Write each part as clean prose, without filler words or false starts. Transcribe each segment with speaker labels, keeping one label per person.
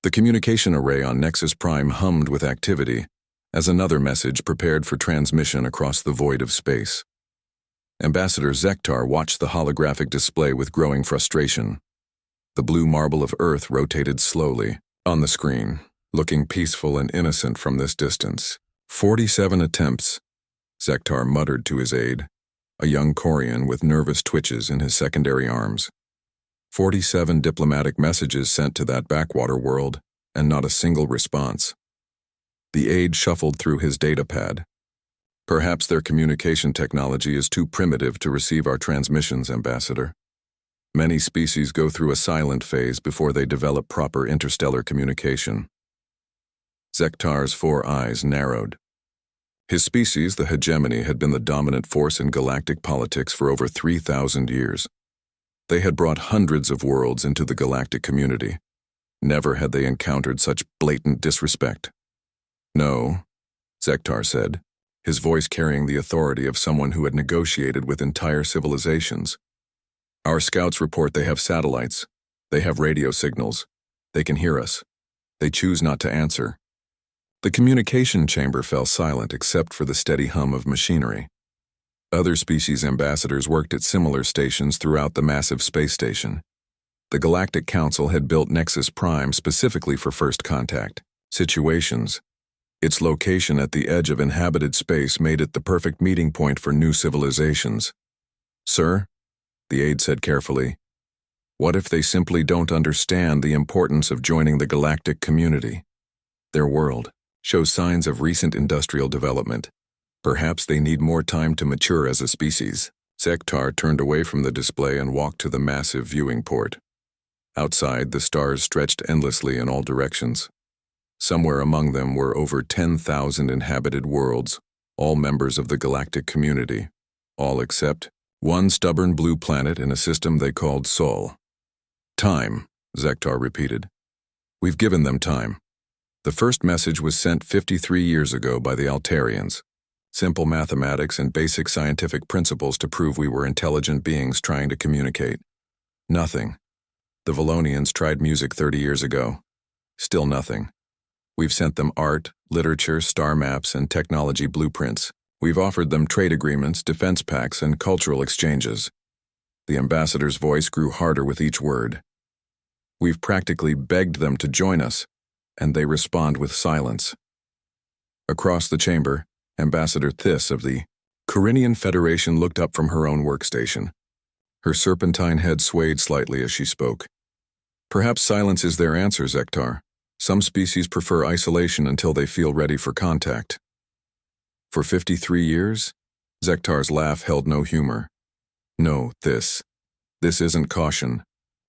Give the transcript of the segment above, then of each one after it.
Speaker 1: The communication array on Nexus Prime hummed with activity as another message prepared for transmission across the void of space. Ambassador Zektar watched the holographic display with growing frustration. The blue marble of Earth rotated slowly on the screen, looking peaceful and innocent from this distance. 47 attempts, Zektar muttered to his aide, a young Quarian with nervous twitches in his secondary arms. 47 diplomatic messages sent to that backwater world, and not a single response. The aide shuffled through his datapad. Perhaps their communication technology is too primitive to receive our transmissions, Ambassador. Many species go through a silent phase before they develop proper interstellar communication. Zektar's 4 eyes narrowed. His species, the hegemony, had been the dominant force in galactic politics for over 3,000 years. They had brought hundreds of worlds into the galactic community. Never had they encountered such blatant disrespect. No, Zektar said, his voice carrying the authority of someone who had negotiated with entire civilizations. Our scouts report they have satellites. They have radio signals. They can hear us. They choose not to answer. The communication chamber fell silent except for the steady hum of machinery. Other species ambassadors worked at similar stations throughout the massive space station. The Galactic Council had built Nexus Prime specifically for first contact situations. Its location at the edge of inhabited space made it the perfect meeting point for new civilizations. Sir, the aide said carefully, what if they simply don't understand the importance of joining the galactic community? Their world shows signs of recent industrial development. Perhaps they need more time to mature as a species. Zektar turned away from the display and walked to the massive viewing port. Outside, the stars stretched endlessly in all directions. Somewhere among them were over 10,000 inhabited worlds, all members of the galactic community, all except one stubborn blue planet in a system they called Saul. Time, Zektar repeated. We've given them time. The first message was sent 53 years ago by the Altarians. Simple mathematics and basic scientific principles to prove we were intelligent beings trying to communicate. Nothing. The Valonians tried music 30 years ago. Still nothing. We've sent them art, literature, star maps, and technology blueprints. We've offered them trade agreements, defense pacts, and cultural exchanges. The ambassador's voice grew harder with each word. We've practically begged them to join us, and they respond with silence. Across the chamber, Ambassador Thys of the Corinian Federation looked up from her own workstation. Her serpentine head swayed slightly as she spoke. Perhaps silence is their answer, Zektar. Some species prefer isolation until they feel ready for contact. For 53 years? Zektar's laugh held no humor. No, this isn't caution.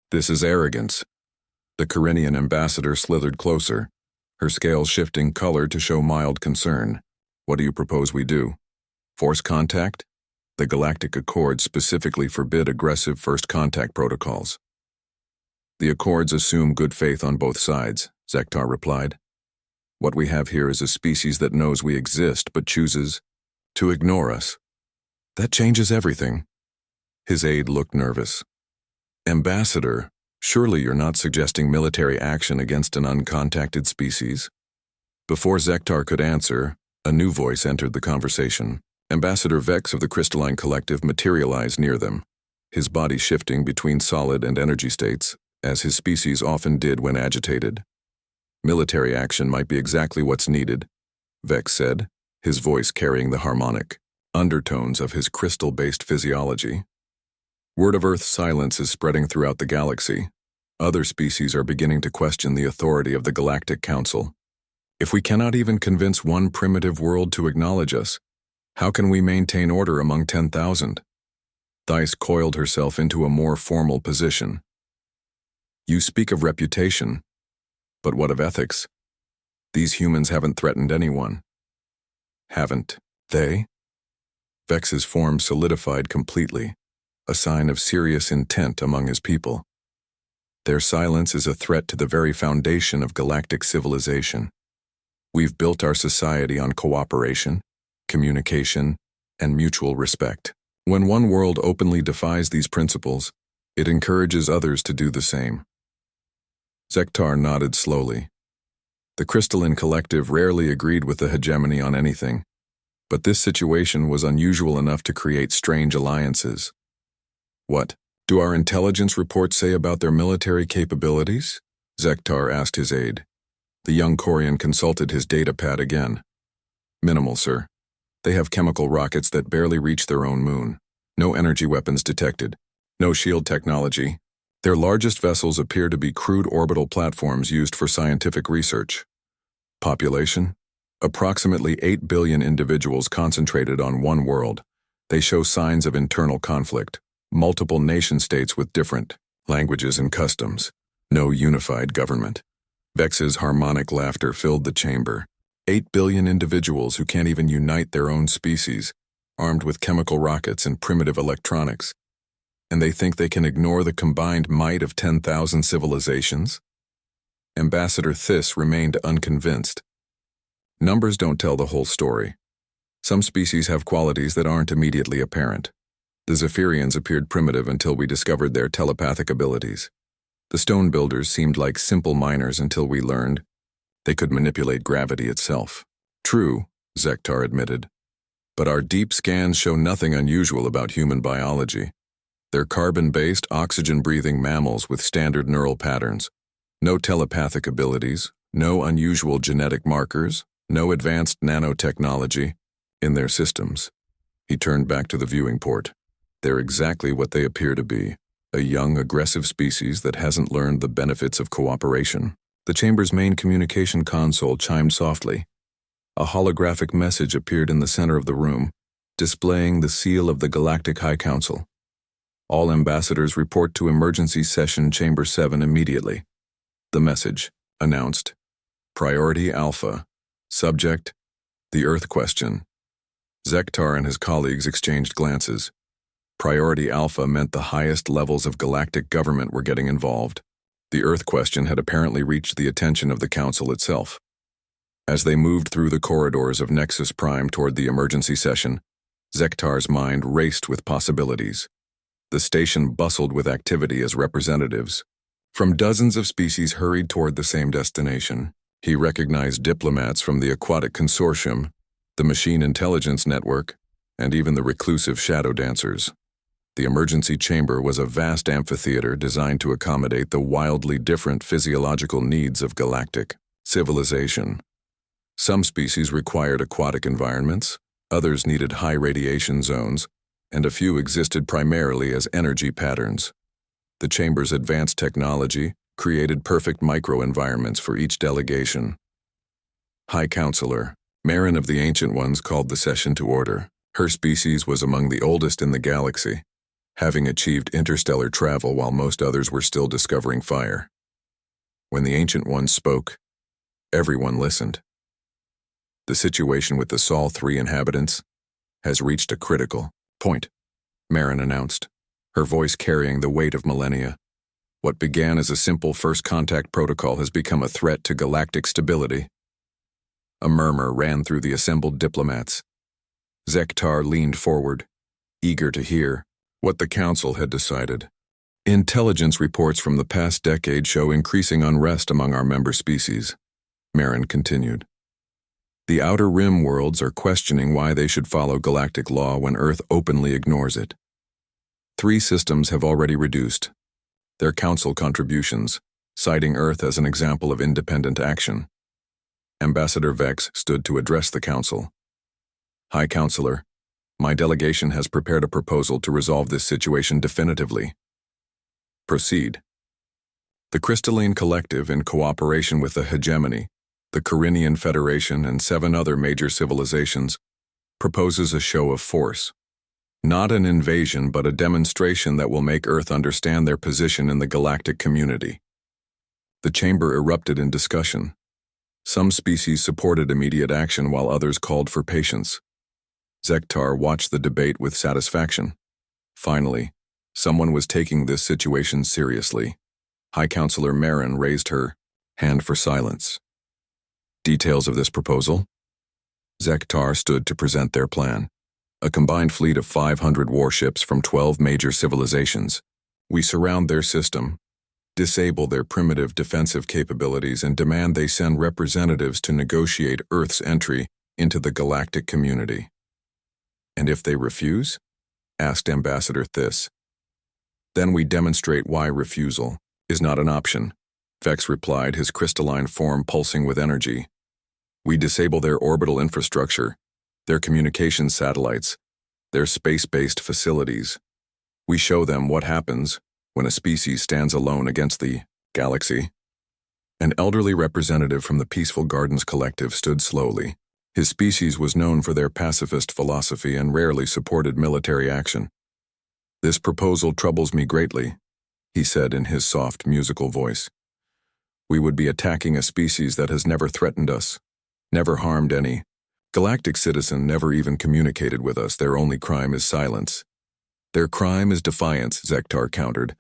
Speaker 1: This is arrogance. The Corinian ambassador slithered closer, her scales shifting color to show mild concern. What do you propose we do? Force contact? The Galactic Accords specifically forbid aggressive first contact protocols. The Accords assume good faith on both sides, Zektar replied. What we have here is a species that knows we exist but chooses to ignore us. That changes everything. His aide looked nervous. Ambassador, surely you're not suggesting military action against an uncontacted species? Before Zektar could answer, a new voice entered the conversation. Ambassador Vex of the Crystalline Collective materialized near them, his body shifting between solid and energy states, as his species often did when agitated. Military action might be exactly what's needed, Vex said, his voice carrying the harmonic undertones of his crystal-based physiology. Word of Earth's silence is spreading throughout the galaxy. Other species are beginning to question the authority of the Galactic Council. If we cannot even convince one primitive world to acknowledge us, how can we maintain order among 10,000? Thys coiled herself into a more formal position. You speak of reputation, but what of ethics? These humans haven't threatened anyone. Haven't they? Vex's form solidified completely, a sign of serious intent among his people. Their silence is a threat to the very foundation of galactic civilization. We've built our society on cooperation, communication, and mutual respect. When one world openly defies these principles, it encourages others to do the same. Zektar nodded slowly. The crystalline collective rarely agreed with the hegemony on anything, but this situation was unusual enough to create strange alliances. What do our intelligence reports say about their military capabilities? Zektar asked his aide. The young Korean consulted his data pad again. Minimal, sir. They have chemical rockets that barely reach their own moon. No energy weapons detected. No shield technology. Their largest vessels appear to be crude orbital platforms used for scientific research. Population? Approximately 8 billion individuals concentrated on one world. They show signs of internal conflict. Multiple nation-states with different languages and customs. No unified government. Vex's harmonic laughter filled the chamber. 8 billion individuals who can't even unite their own species, armed with chemical rockets and primitive electronics. And they think they can ignore the combined might of 10,000 civilizations? Ambassador Thiss remained unconvinced. Numbers don't tell the whole story. Some species have qualities that aren't immediately apparent. The Zephyrians appeared primitive until we discovered their telepathic abilities. The stone builders seemed like simple miners until we learned they could manipulate gravity itself. True, Zektar admitted. But our deep scans show nothing unusual about human biology. They're carbon-based, oxygen-breathing mammals with standard neural patterns. No telepathic abilities, no unusual genetic markers, no advanced nanotechnology in their systems. He turned back to the viewing port. They're exactly what they appear to be, a young, aggressive species that hasn't learned the benefits of cooperation. The chamber's main communication console chimed softly. A holographic message appeared in the center of the room, displaying the seal of the Galactic High Council. All ambassadors report to Emergency Session Chamber 7 immediately. The message announced, Priority Alpha. Subject, the Earth Question. Zektar and his colleagues exchanged glances. Priority Alpha meant the highest levels of galactic government were getting involved. The Earth Question had apparently reached the attention of the Council itself. As they moved through the corridors of Nexus Prime toward the emergency session, Zektar's mind raced with possibilities. The station bustled with activity as representatives from dozens of species hurried toward the same destination. He recognized diplomats from the Aquatic Consortium, the Machine Intelligence Network, and even the reclusive shadow dancers. The emergency chamber was a vast amphitheater designed to accommodate the wildly different physiological needs of galactic civilization. Some species required aquatic environments, others needed high radiation zones, and a few existed primarily as energy patterns. The chamber's advanced technology created perfect microenvironments for each delegation. High Counselor, Marin of the Ancient Ones, called the session to order. Her species was among the oldest in the galaxy, having achieved interstellar travel while most others were still discovering fire. When the Ancient Ones spoke, everyone listened. The situation with the Saul 3 inhabitants has reached a critical point, Marin announced, her voice carrying the weight of millennia. What began as a simple first contact protocol has become a threat to galactic stability. A murmur ran through the assembled diplomats. Zektar leaned forward, eager to hear what the Council had decided. Intelligence reports from the past decade show increasing unrest among our member species, Marin continued. The Outer Rim worlds are questioning why they should follow galactic law when Earth openly ignores it. 3 systems have already reduced their Council contributions, citing Earth as an example of independent action. Ambassador Vex stood to address the Council. High Counselor, my delegation has prepared a proposal to resolve this situation definitively. Proceed. The Crystalline Collective, in cooperation with the Hegemony, the Corinian Federation, and 7 other major civilizations, proposes a show of force. Not an invasion, but a demonstration that will make Earth understand their position in the galactic community. The chamber erupted in discussion. Some species supported immediate action while others called for patience. Zektar watched the debate with satisfaction. Finally, someone was taking this situation seriously. High Counselor Marin raised her hand for silence. Details of this proposal? Zektar stood to present their plan. A combined fleet of 500 warships from 12 major civilizations. We surround their system, disable their primitive defensive capabilities, and demand they send representatives to negotiate Earth's entry into the galactic community. And if they refuse? Asked Ambassador Thys. Then we demonstrate why refusal is not an option, Vex replied, his crystalline form pulsing with energy. We disable their orbital infrastructure, their communications satellites, their space-based facilities. We show them what happens when a species stands alone against the galaxy. An elderly representative from the Peaceful Gardens Collective stood slowly. His species was known for their pacifist philosophy and rarely supported military action. This proposal troubles me greatly, he said in his soft, musical voice. We would be attacking a species that has never threatened us, never harmed any galactic citizen, never even communicated with us. Their only crime is silence. Their crime is defiance, Zektar countered.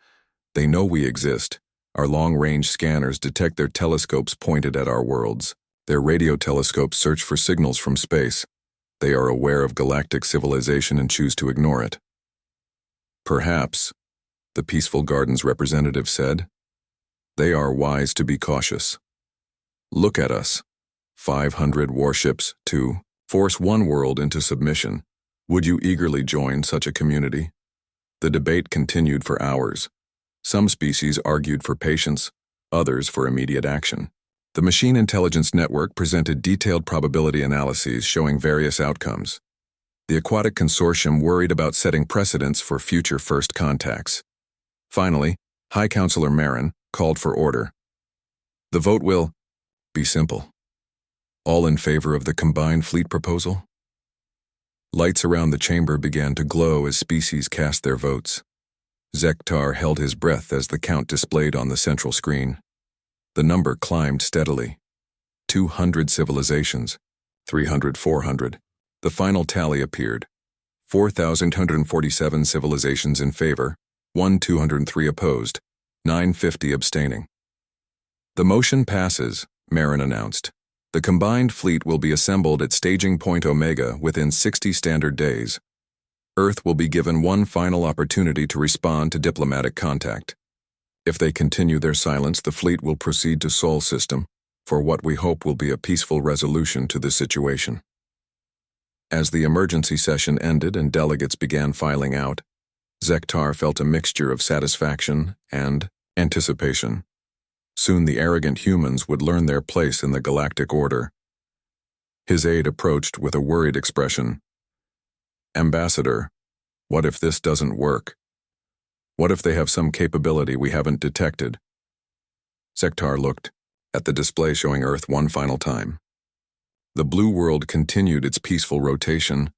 Speaker 1: They know we exist. Our long-range scanners detect their telescopes pointed at our worlds. Their radio telescopes search for signals from space. They are aware of galactic civilization and choose to ignore it. Perhaps, the Peaceful Gardens representative said, they are wise to be cautious. Look at us. 500 warships to force one world into submission. Would you eagerly join such a community? The debate continued for hours. Some species argued for patience, others for immediate action. The Machine Intelligence Network presented detailed probability analyses showing various outcomes. The Aquatic Consortium worried about setting precedents for future first contacts. Finally, High Counselor Marin called for order. The vote will be simple. All in favor of the combined fleet proposal? Lights around the chamber began to glow as species cast their votes. Zektar held his breath as the count displayed on the central screen. The number climbed steadily. 200 civilizations, 300, 400. The final tally appeared. 4,147 civilizations in favor, 1,203 opposed, 950 abstaining. The motion passes, Marin announced. The combined fleet will be assembled at staging point Omega within 60 standard days. Earth will be given one final opportunity to respond to diplomatic contact. If they continue their silence, the fleet will proceed to Saul system for what we hope will be a peaceful resolution to the situation. As the emergency session ended and delegates began filing out, Zektar felt a mixture of satisfaction and anticipation. Soon the arrogant humans would learn their place in the galactic order. His aide approached with a worried expression. Ambassador, what if this doesn't work? What if they have some capability we haven't detected? Zektar looked at the display showing Earth one final time. The blue world continued its peaceful rotation,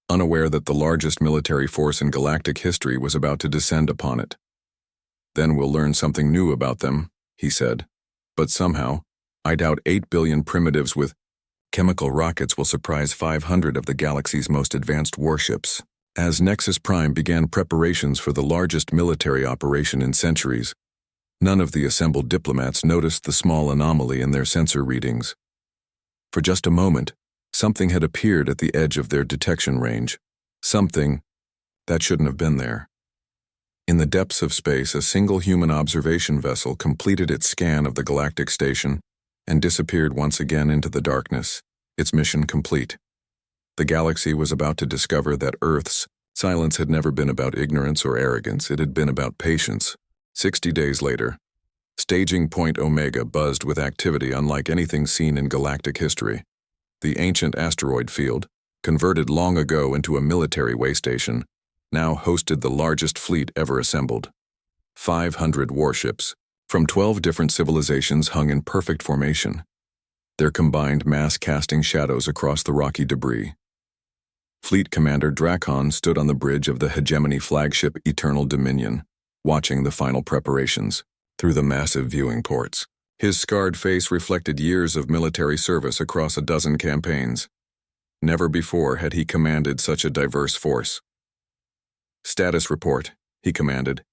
Speaker 1: unaware that the largest military force in galactic history was about to descend upon it. Then we'll learn something new about them, he said. But somehow, I doubt 8 billion primitives with chemical rockets will surprise 500 of the galaxy's most advanced warships. As Nexus Prime began preparations for the largest military operation in centuries, none of the assembled diplomats noticed the small anomaly in their sensor readings. For just a moment, something had appeared at the edge of their detection range. Something that shouldn't have been there. In the depths of space, a single human observation vessel completed its scan of the galactic station and disappeared once again into the darkness, its mission complete. The galaxy was about to discover that Earth's silence had never been about ignorance or arrogance, it had been about patience. 60 days later, staging point Omega buzzed with activity unlike anything seen in galactic history. The ancient asteroid field, converted long ago into a military way station, now hosted the largest fleet ever assembled. 500 warships from 12 different civilizations hung in perfect formation, their combined mass casting shadows across the rocky debris. Fleet Commander Drakon stood on the bridge of the hegemony flagship Eternal Dominion, watching the final preparations through the massive viewing ports. His scarred face reflected years of military service across a dozen campaigns. Never before had he commanded such a diverse force. Status report, he commanded,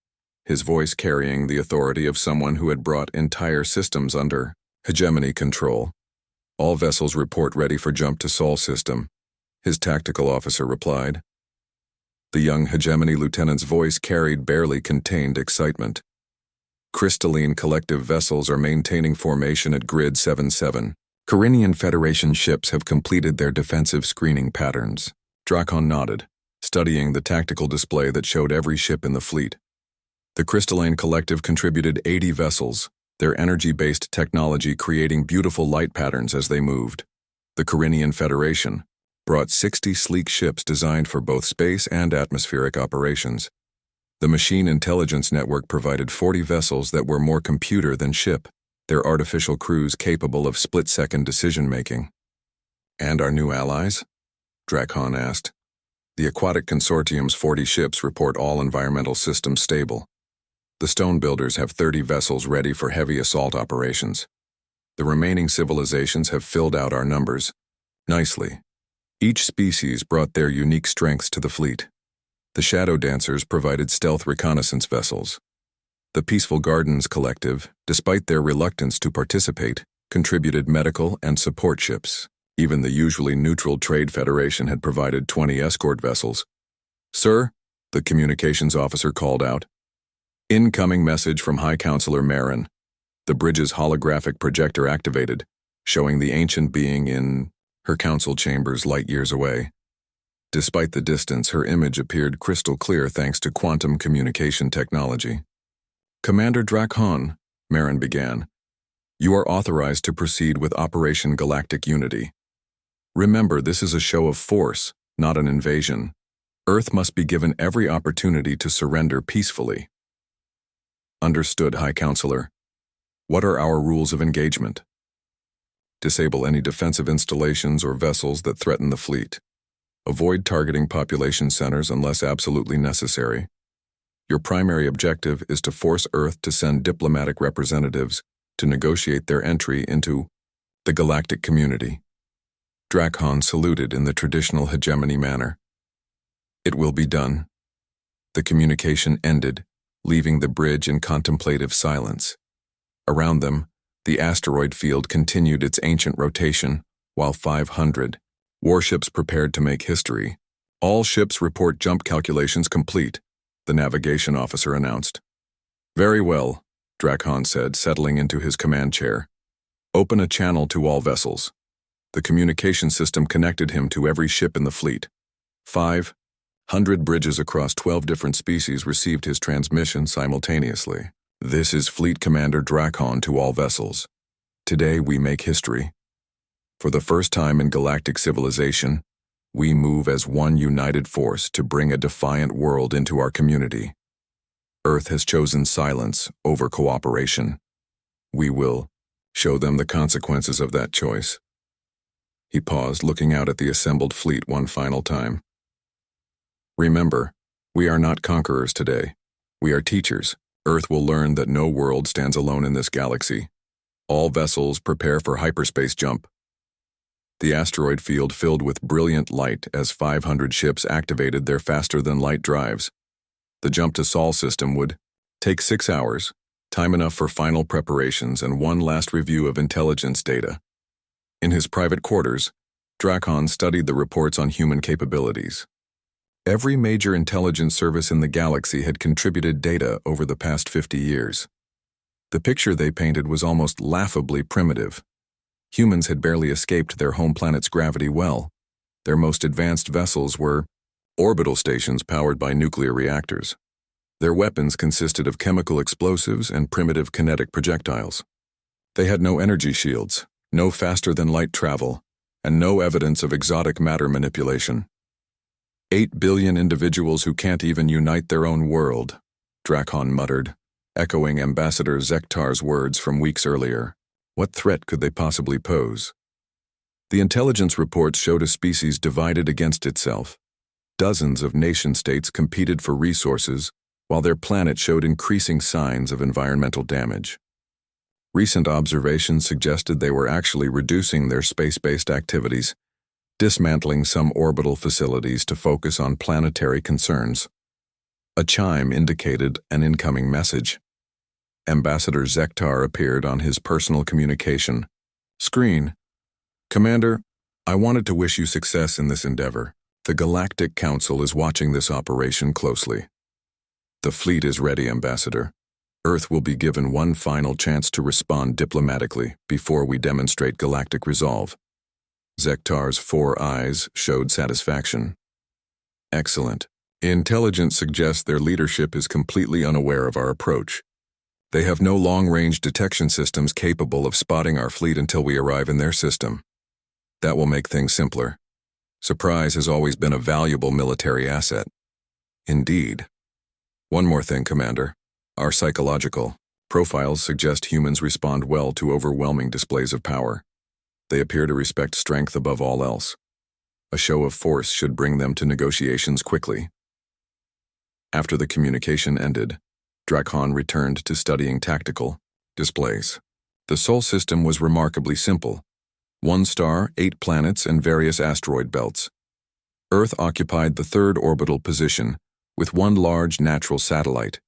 Speaker 1: his voice carrying the authority of someone who had brought entire systems under hegemony control. All vessels report ready for jump to Saul system, his tactical officer replied. The young hegemony lieutenant's voice carried barely contained excitement. Crystalline collective vessels are maintaining formation at Grid 77. Carinian Federation ships have completed their defensive screening patterns. Drakon nodded, studying the tactical display that showed every ship in the fleet. The Crystalline Collective contributed 80 vessels, their energy-based technology creating beautiful light patterns as they moved. The Carinian Federation brought 60 sleek ships designed for both space and atmospheric operations. The Machine Intelligence Network provided 40 vessels that were more computer than ship, their artificial crews capable of split-second decision-making. And our new allies? Drakon asked. The Aquatic Consortium's 40 ships report all environmental systems stable. The Stone Builders have 30 vessels ready for heavy assault operations. The remaining civilizations have filled out our numbers nicely. Each species brought their unique strengths to the fleet. The Shadow Dancers provided stealth reconnaissance vessels. The Peaceful Gardens Collective, despite their reluctance to participate, contributed medical and support ships. Even the usually neutral Trade Federation had provided 20 escort vessels. "Sir," the communications officer called out. "Incoming message from High Counselor Marin." The bridge's holographic projector activated, showing the ancient being in her council chambers light years away. Despite the distance, her image appeared crystal clear thanks to quantum communication technology. "Commander Drakon," Marin began, "you are authorized to proceed with Operation Galactic Unity. Remember, this is a show of force, not an invasion. Earth must be given every opportunity to surrender peacefully." "Understood, High Counselor. What are our rules of engagement?" "Disable any defensive installations or vessels that threaten the fleet. Avoid targeting population centers unless absolutely necessary. Your primary objective is to force Earth to send diplomatic representatives to negotiate their entry into the galactic community." Drakon saluted in the traditional hegemony manner. "It will be done." The communication ended, leaving the bridge in contemplative silence. Around them, the asteroid field continued its ancient rotation, while 500 warships prepared to make history. "All ships report jump calculations complete," the navigation officer announced. "Very well," Drakon said, settling into his command chair. "Open a channel to all vessels." The communication system connected him to every ship in the fleet. 500 bridges across 12 different species received his transmission simultaneously. "This is Fleet Commander Drakon to all vessels. Today we make history. For the first time in galactic civilization, we move as one united force to bring a defiant world into our community. Earth has chosen silence over cooperation. We will show them the consequences of that choice." He paused, looking out at the assembled fleet one final time. "Remember, we are not conquerors today. We are teachers. Earth will learn that no world stands alone in this galaxy. All vessels prepare for hyperspace jump." The asteroid field filled with brilliant light as 500 ships activated their faster-than-light drives. The jump to Saul system would take 6 hours, time enough for final preparations and one last review of intelligence data. In his private quarters, Drakon studied the reports on human capabilities. Every major intelligence service in the galaxy had contributed data over the past 50 years. The picture they painted was almost laughably primitive. Humans had barely escaped their home planet's gravity well. Their most advanced vessels were orbital stations powered by nuclear reactors. Their weapons consisted of chemical explosives and primitive kinetic projectiles. They had no energy shields, no faster-than-light travel, and no evidence of exotic matter manipulation. 8 billion individuals who can't even unite their own world, Drakon muttered, echoing Ambassador Zektar's words from weeks earlier. What threat could they possibly pose? The intelligence reports showed a species divided against itself. Dozens of nation-states competed for resources, while their planet showed increasing signs of environmental damage. Recent observations suggested they were actually reducing their space-based activities, dismantling some orbital facilities to focus on planetary concerns. A chime indicated an incoming message. Ambassador Zektar appeared on his personal communication screen. "Commander, I wanted to wish you success in this endeavor. The Galactic Council is watching this operation closely." "The fleet is ready, Ambassador. Earth will be given one final chance to respond diplomatically before we demonstrate galactic resolve. Zektar's 4 eyes showed satisfaction. Excellent. Intelligence suggests their leadership is completely unaware of our approach. They have no long-range detection systems capable of spotting our fleet until we arrive in their system. That will make things simpler. Surprise has always been a valuable military asset. Indeed. One more thing, Commander. Our psychological profiles suggest humans respond well to overwhelming displays of power. They appear to respect strength above all else. A show of force should bring them to negotiations quickly. After the communication ended, Drakhan returned to studying tactical displays. The Sol system was remarkably simple. 1 star, 8 planets, and various asteroid belts. Earth occupied the 3rd orbital position, with 1 large natural satellite.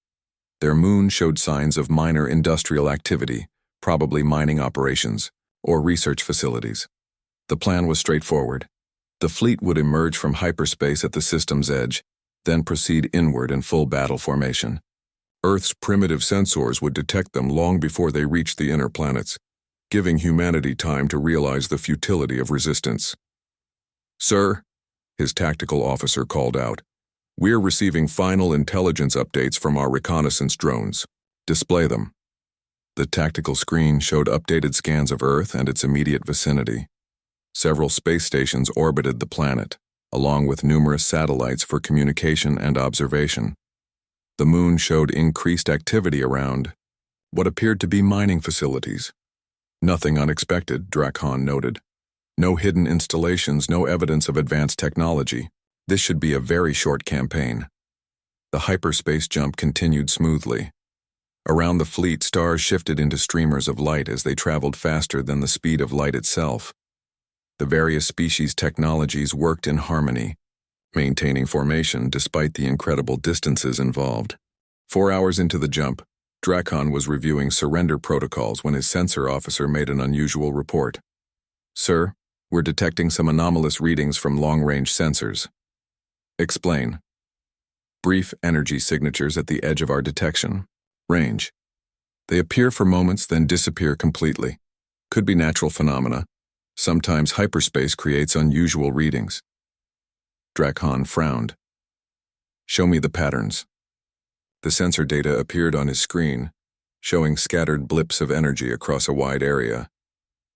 Speaker 1: Their moon showed signs of minor industrial activity, probably mining operations, or research facilities. The plan was straightforward. The fleet would emerge from hyperspace at the system's edge, then proceed inward in full battle formation. Earth's primitive sensors would detect them long before they reached the inner planets, giving humanity time to realize the futility of resistance. "Sir," his tactical officer called out, "we're receiving final intelligence updates from our reconnaissance drones. Display them." The tactical screen showed updated scans of Earth and its immediate vicinity. Several space stations orbited the planet, along with numerous satellites for communication and observation. The moon showed increased activity around what appeared to be mining facilities. Nothing unexpected, Drakhan noted. No hidden installations, no evidence of advanced technology. This should be a very short campaign. The hyperspace jump continued smoothly. Around the fleet, stars shifted into streamers of light as they traveled faster than the speed of light itself. The various species' technologies worked in harmony, maintaining formation despite the incredible distances involved. 4 hours into the jump, Drakhan was reviewing surrender protocols when his sensor officer made an unusual report. "Sir, we're detecting some anomalous readings from long-range sensors." "Explain." "Brief energy signatures at the edge of our detection range. They appear for moments, then disappear completely. Could be natural phenomena. Sometimes hyperspace creates unusual readings." Drakhan frowned. "Show me the patterns." The sensor data appeared on his screen, showing scattered blips of energy across a wide area.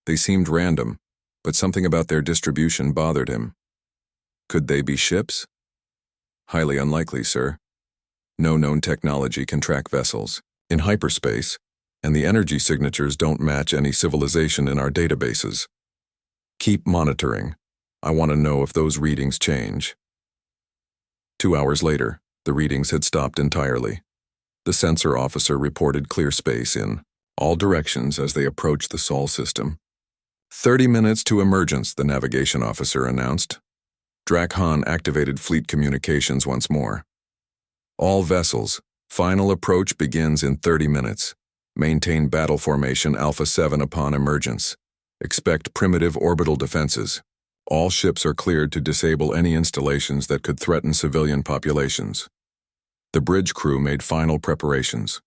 Speaker 1: They seemed random, but something about their distribution bothered him. Could they be ships? "Highly unlikely, sir. No known technology can track vessels in hyperspace, and the energy signatures don't match any civilization in our databases. Keep monitoring. I want to know if those readings change." 2 hours later, the readings had stopped entirely. The sensor officer reported clear space in all directions as they approached the Sol system. 30 minutes to emergence, the navigation officer announced. Drakhan activated fleet communications once more. "All vessels, final approach begins in 30 minutes. Maintain battle formation Alpha 7 upon emergence. Expect primitive orbital defenses. All ships are cleared to disable any installations that could threaten civilian populations." The bridge crew made final preparations.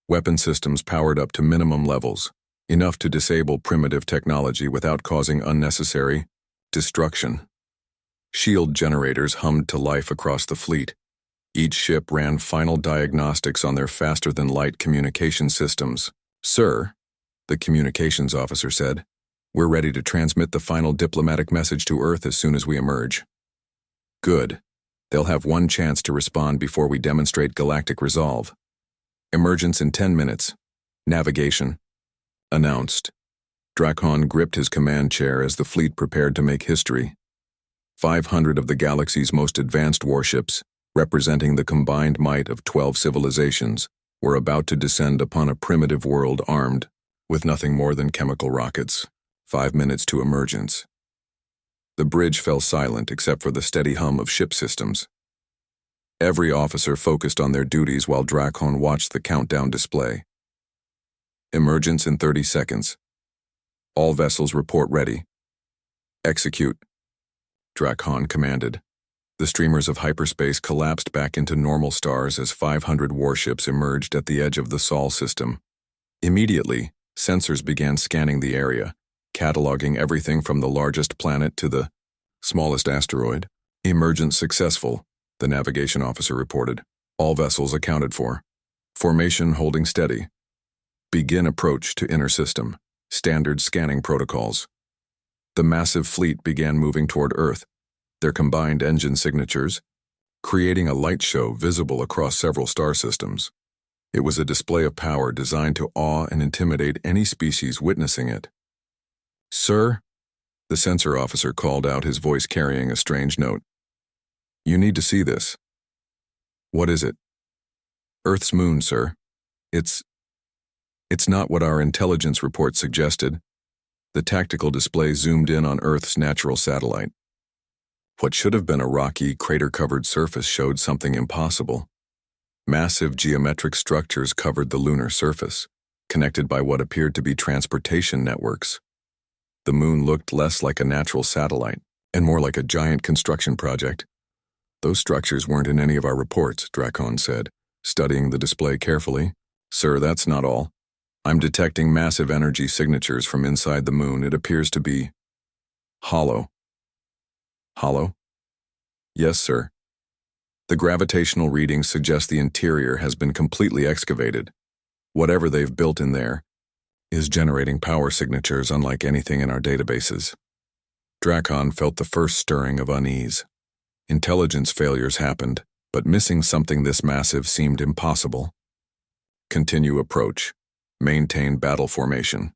Speaker 1: Weapon systems powered up to minimum levels, enough to disable primitive technology without causing unnecessary destruction. Shield generators hummed to life across the fleet. Each ship ran final diagnostics on their faster-than-light communication systems. "Sir," the communications officer said, "we're ready to transmit the final diplomatic message to Earth as soon as we emerge." "Good. They'll have one chance to respond before we demonstrate galactic resolve. Emergence in 10 minutes. Navigation." Announced. Drakhan gripped his command chair as the fleet prepared to make history. 500 of the galaxy's most advanced warships, representing the combined might of 12 civilizations, were about to descend upon a primitive world armed with nothing more than chemical rockets. 5 minutes to emergence. The bridge fell silent except for the steady hum of ship systems. Every officer focused on their duties while Drakhan watched the countdown display. Emergence in 30 seconds. All vessels report ready. Execute, Drakhan commanded. The streamers of hyperspace collapsed back into normal stars as 500 warships emerged at the edge of the Saul system. Immediately, sensors began scanning the area, cataloging everything from the largest planet to the smallest asteroid. Emergence successful, the navigation officer reported. All vessels accounted for. Formation holding steady. Begin approach to inner system. Standard scanning protocols. The massive fleet began moving toward Earth, their combined engine signatures, creating a light show visible across several star systems. It was a display of power designed to awe and intimidate any species witnessing it. "Sir," the sensor officer called out, his voice carrying a strange note. "You need to see this." "What is it?" "Earth's moon, sir. It's not what our intelligence report suggested." The tactical display zoomed in on Earth's natural satellite. What should have been a rocky, crater-covered surface showed something impossible. Massive geometric structures covered the lunar surface, connected by what appeared to be transportation networks. The moon looked less like a natural satellite and more like a giant construction project. "Those structures weren't in any of our reports," Dracon said, studying the display carefully. "Sir, that's not all. I'm detecting massive energy signatures from inside the moon. It appears to be hollow." "Hollow?" "Yes, sir. The gravitational readings suggest the interior has been completely excavated. Whatever they've built in there is generating power signatures unlike anything in our databases." Dracon felt the first stirring of unease. Intelligence failures happened, but missing something this massive seemed impossible. Continue approach. Maintain battle formation.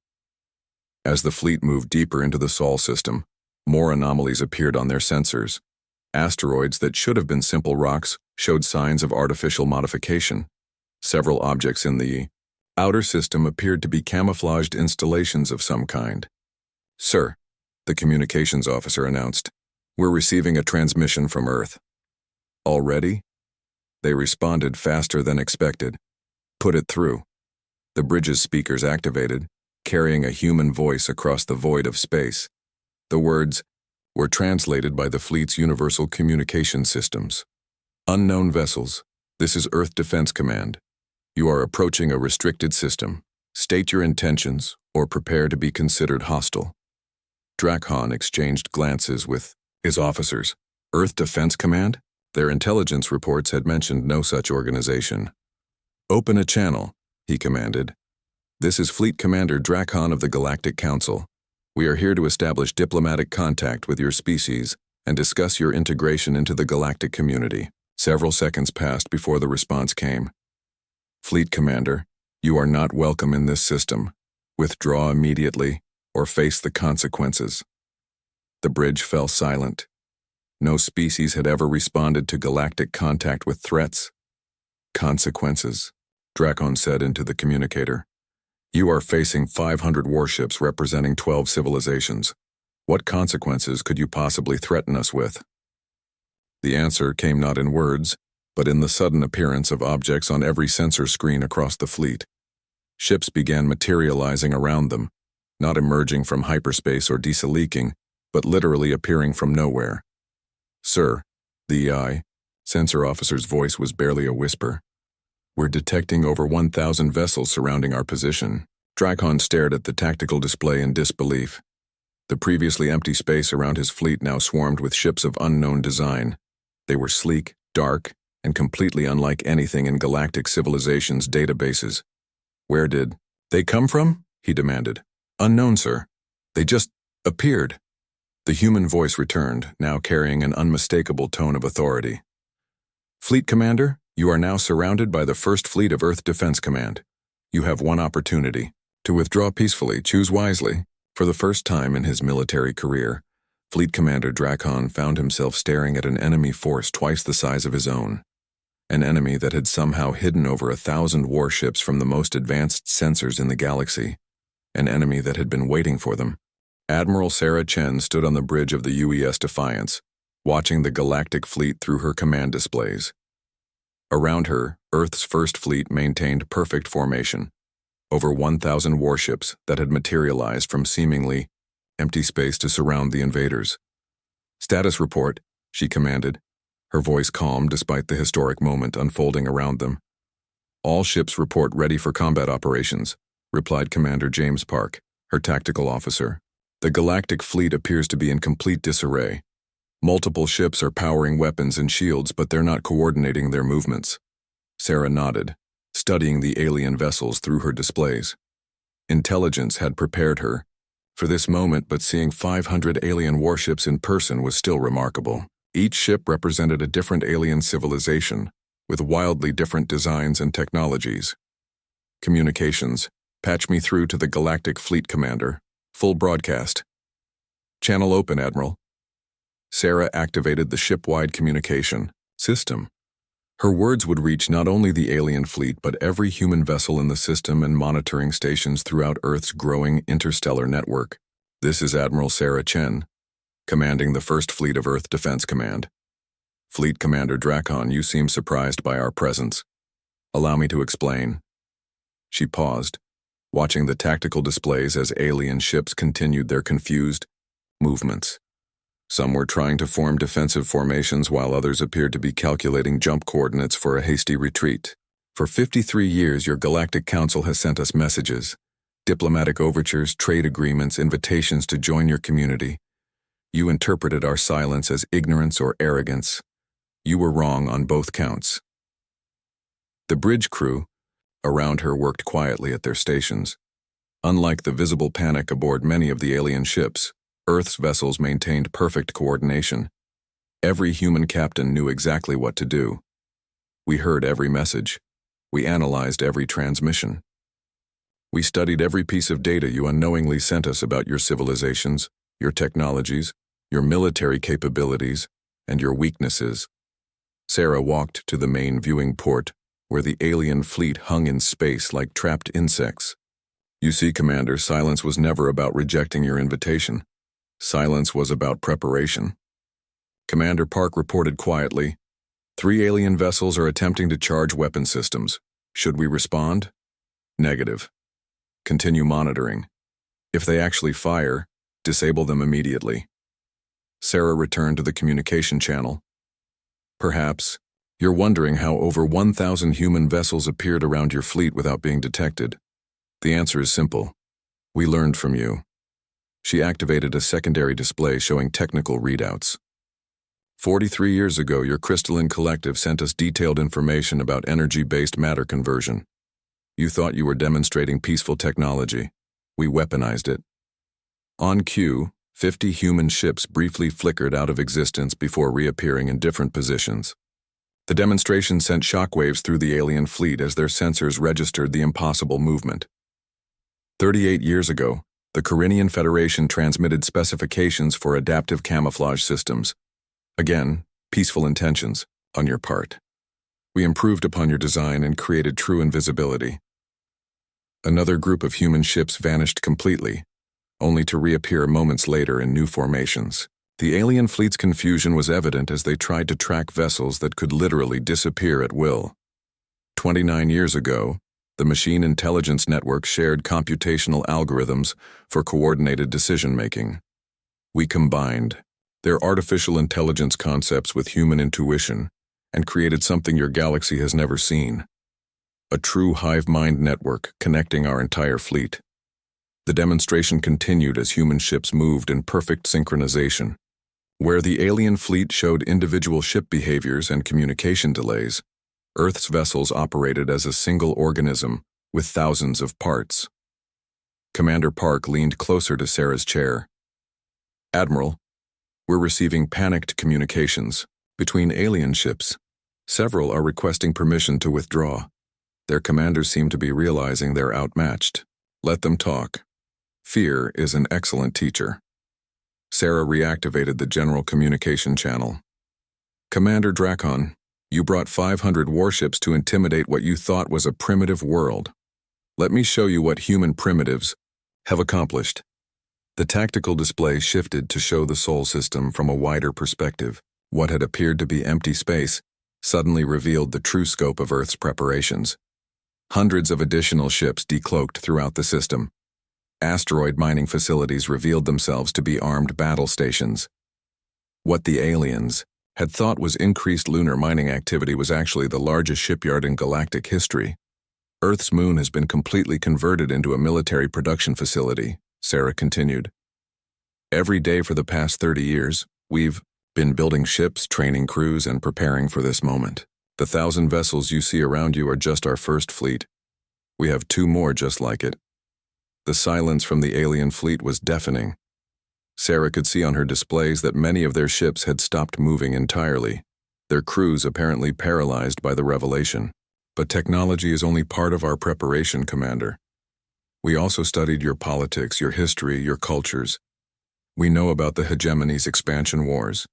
Speaker 1: As the fleet moved deeper into the Saul system, more anomalies appeared on their sensors. Asteroids that should have been simple rocks showed signs of artificial modification. Several objects in the outer system appeared to be camouflaged installations of some kind. "Sir," the communications officer announced, "we're receiving a transmission from Earth." "Already?" They responded faster than expected. "Put it through." The bridge's speakers activated, carrying a human voice across the void of space. The words were translated by the fleet's universal communication systems. "Unknown vessels, this is Earth Defense Command. You are approaching a restricted system. State your intentions or prepare to be considered hostile." Dracon exchanged glances with his officers. Earth Defense Command? Their intelligence reports had mentioned no such organization. "Open a channel," he commanded. "This is Fleet Commander Dracon of the Galactic Council. We are here to establish diplomatic contact with your species and discuss your integration into the galactic community." Several seconds passed before the response came. "Fleet Commander, you are not welcome in this system. Withdraw immediately or face the consequences." The bridge fell silent. No species had ever responded to galactic contact with threats. "Consequences," Dracon said into the communicator. "You are facing 500 warships representing 12 civilizations. What consequences could you possibly threaten us with?" The answer came not in words, but in the sudden appearance of objects on every sensor screen across the fleet. Ships began materializing around them, not emerging from hyperspace or diesel-leaking, but literally appearing from nowhere. "Sir," the EI sensor officer's voice was barely a whisper. "We're detecting over 1,000 vessels surrounding our position." Dracon stared at the tactical display in disbelief. The previously empty space around his fleet now swarmed with ships of unknown design. They were sleek, dark, and completely unlike anything in galactic civilization's databases. "Where did they come from?" he demanded. "Unknown, sir. They just appeared." The human voice returned, now carrying an unmistakable tone of authority. "Fleet Commander, you are now surrounded by the First Fleet of Earth Defense Command. You have one opportunity. To withdraw peacefully, choose wisely." For the first time in his military career, Fleet Commander Dracon found himself staring at an enemy force twice the size of his own. An enemy that had somehow hidden over 1,000 warships from the most advanced sensors in the galaxy. An enemy that had been waiting for them. Admiral Chen stood on the bridge of the UES Defiance, watching the galactic fleet through her command displays. Around her, Earth's First Fleet maintained perfect formation. Over 1,000 warships that had materialized from seemingly empty space to surround the invaders. "Status report," she commanded. her voice calm despite the historic moment unfolding around them. "All ships report ready for combat operations," replied Commander James Park, her tactical officer. "The Galactic fleet appears to be in complete disarray. Multiple ships are powering weapons and shields, but they're not coordinating their movements." Sarah nodded, studying the alien vessels through her displays. Intelligence had prepared her for this moment, but seeing 500 alien warships in person was still remarkable. Each ship represented a different alien civilization, with wildly different designs and technologies. "Communications. Patch me through to the Galactic Fleet Commander. Full broadcast." "Channel open, Admiral." Sarah activated the ship-wide communication system. Her words would reach not only the alien fleet but every human vessel in the system and monitoring stations throughout Earth's growing interstellar network. "This is Admiral Sarah Chen, commanding the First Fleet of Earth Defense Command. Fleet Commander Drakon, you seem surprised by our presence. Allow me to explain." She paused, watching the tactical displays as alien ships continued their confused movements. Some were trying to form defensive formations while others appeared to be calculating jump coordinates for a hasty retreat. "For 53 years, your Galactic Council has sent us messages, diplomatic overtures, trade agreements, invitations to join your community. You interpreted our silence as ignorance or arrogance. You were wrong on both counts." The bridge crew around her worked quietly at their stations. Unlike the visible panic aboard many of the alien ships, Earth's vessels maintained perfect coordination. Every human captain knew exactly what to do. We heard every message. We analyzed every transmission. We studied every piece of data you unknowingly sent us about your civilizations, your technologies, your military capabilities, and your weaknesses. Sarah walked to the main viewing port, where the alien fleet hung in space like trapped insects. "You see, Commander, silence was never about rejecting your invitation. Silence was about preparation." Commander Park reported quietly, "3 alien vessels are attempting to charge weapon systems. Should we respond?" "Negative. Continue monitoring. If they actually fire, disable them immediately." Sarah returned to the communication channel. "Perhaps you're wondering how over 1,000 human vessels appeared around your fleet without being detected. The answer is simple. We learned from you." She activated a secondary display showing technical readouts. 43 years ago, your crystalline collective sent us detailed information about energy-based matter conversion. You thought you were demonstrating peaceful technology. We weaponized it. On cue, 50 human ships briefly flickered out of existence before reappearing in different positions. The demonstration sent shockwaves through the alien fleet as their sensors registered the impossible movement. 38 years ago, the Carinian Federation transmitted specifications for adaptive camouflage systems. Again, peaceful intentions on your part. We improved upon your design and created true invisibility. Another group of human ships vanished completely, only to reappear moments later in new formations. The alien fleet's confusion was evident as they tried to track vessels that could literally disappear at will. 29 years ago, the Machine Intelligence Network shared computational algorithms for coordinated decision-making. We combined their artificial intelligence concepts with human intuition and created something your galaxy has never seen. A true hive-mind network connecting our entire fleet. The demonstration continued as human ships moved in perfect synchronization. Where the alien fleet showed individual ship behaviors and communication delays, Earth's vessels operated as a single organism with thousands of parts. Commander Park leaned closer to Sarah's chair. "Admiral, we're receiving panicked communications between alien ships. Several are requesting permission to withdraw. Their commanders seem to be realizing they're outmatched. Let them talk. Fear is an excellent teacher." Sarah reactivated the general communication channel. "Commander Drakon, you brought 500 warships to intimidate what you thought was a primitive world. Let me show you what human primitives have accomplished." The tactical display shifted to show the Sol system from a wider perspective. What had appeared to be empty space suddenly revealed the true scope of Earth's preparations. Hundreds of additional ships decloaked throughout the system. Asteroid mining facilities revealed themselves to be armed battle stations. What the aliens had thought was increased lunar mining activity was actually the largest shipyard in galactic history. Earth's moon has been completely converted into a military production facility, Sarah continued. Every day for the past 30 years, we've been building ships, training crews, and preparing for this moment. The 1,000 vessels you see around you are just our first fleet. We have 2 more just like it. The silence from the alien fleet was deafening. Sarah could see on her displays that many of their ships had stopped moving entirely, their crews apparently paralyzed by the revelation. But technology is only part of our preparation, Commander. We also studied your politics, your history, your cultures. We know about the hegemony's expansion wars.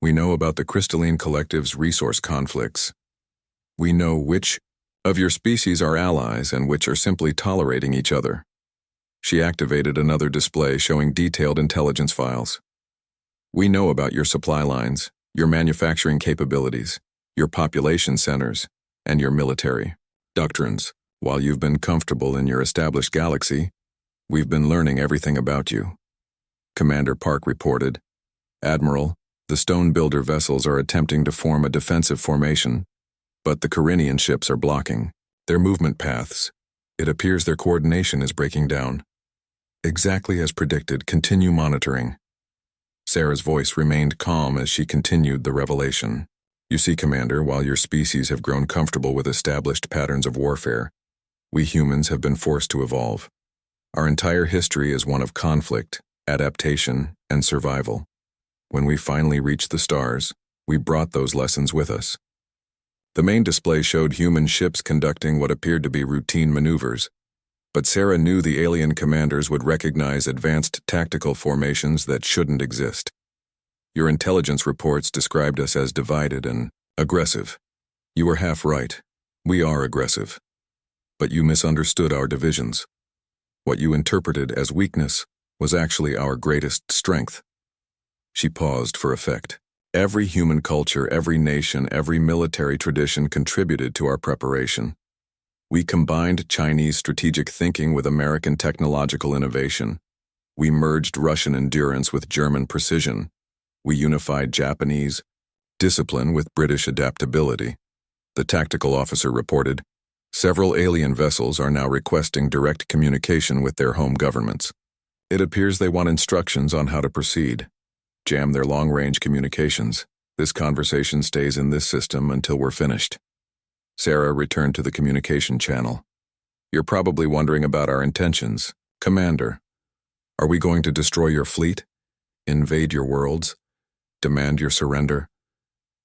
Speaker 1: We know about the crystalline collective's resource conflicts. We know which of your species are allies and which are simply tolerating each other. She activated another display showing detailed intelligence files. We know about your supply lines, your manufacturing capabilities, your population centers, and your military doctrines. While you've been comfortable in your established galaxy, we've been learning everything about you. Commander Park reported. Admiral, the stone builder vessels are attempting to form a defensive formation, but the Carinian ships are blocking their movement paths. It appears their coordination is breaking down. Exactly as predicted, continue monitoring. Sarah's voice remained calm as she continued the revelation. You see, Commander, while your species have grown comfortable with established patterns of warfare, we humans have been forced to evolve. Our entire history is one of conflict, adaptation, and survival. When we finally reached the stars, we brought those lessons with us. The main display showed human ships conducting what appeared to be routine maneuvers, but Sarah knew the alien commanders would recognize advanced tactical formations that shouldn't exist. Your intelligence reports described us as divided and aggressive. You were half right. We are aggressive. But you misunderstood our divisions. What you interpreted as weakness was actually our greatest strength. She paused for effect. Every human culture, every nation, every military tradition contributed to our preparation. We combined Chinese strategic thinking with American technological innovation. We merged Russian endurance with German precision. We unified Japanese discipline with British adaptability. The tactical officer reported, several alien vessels are now requesting direct communication with their home governments. It appears they want instructions on how to proceed. Jam their long-range communications. This conversation stays in this system until we're finished. Sarah returned to the communication channel. You're probably wondering about our intentions. Commander, are we going to destroy your fleet? Invade your worlds? Demand your surrender?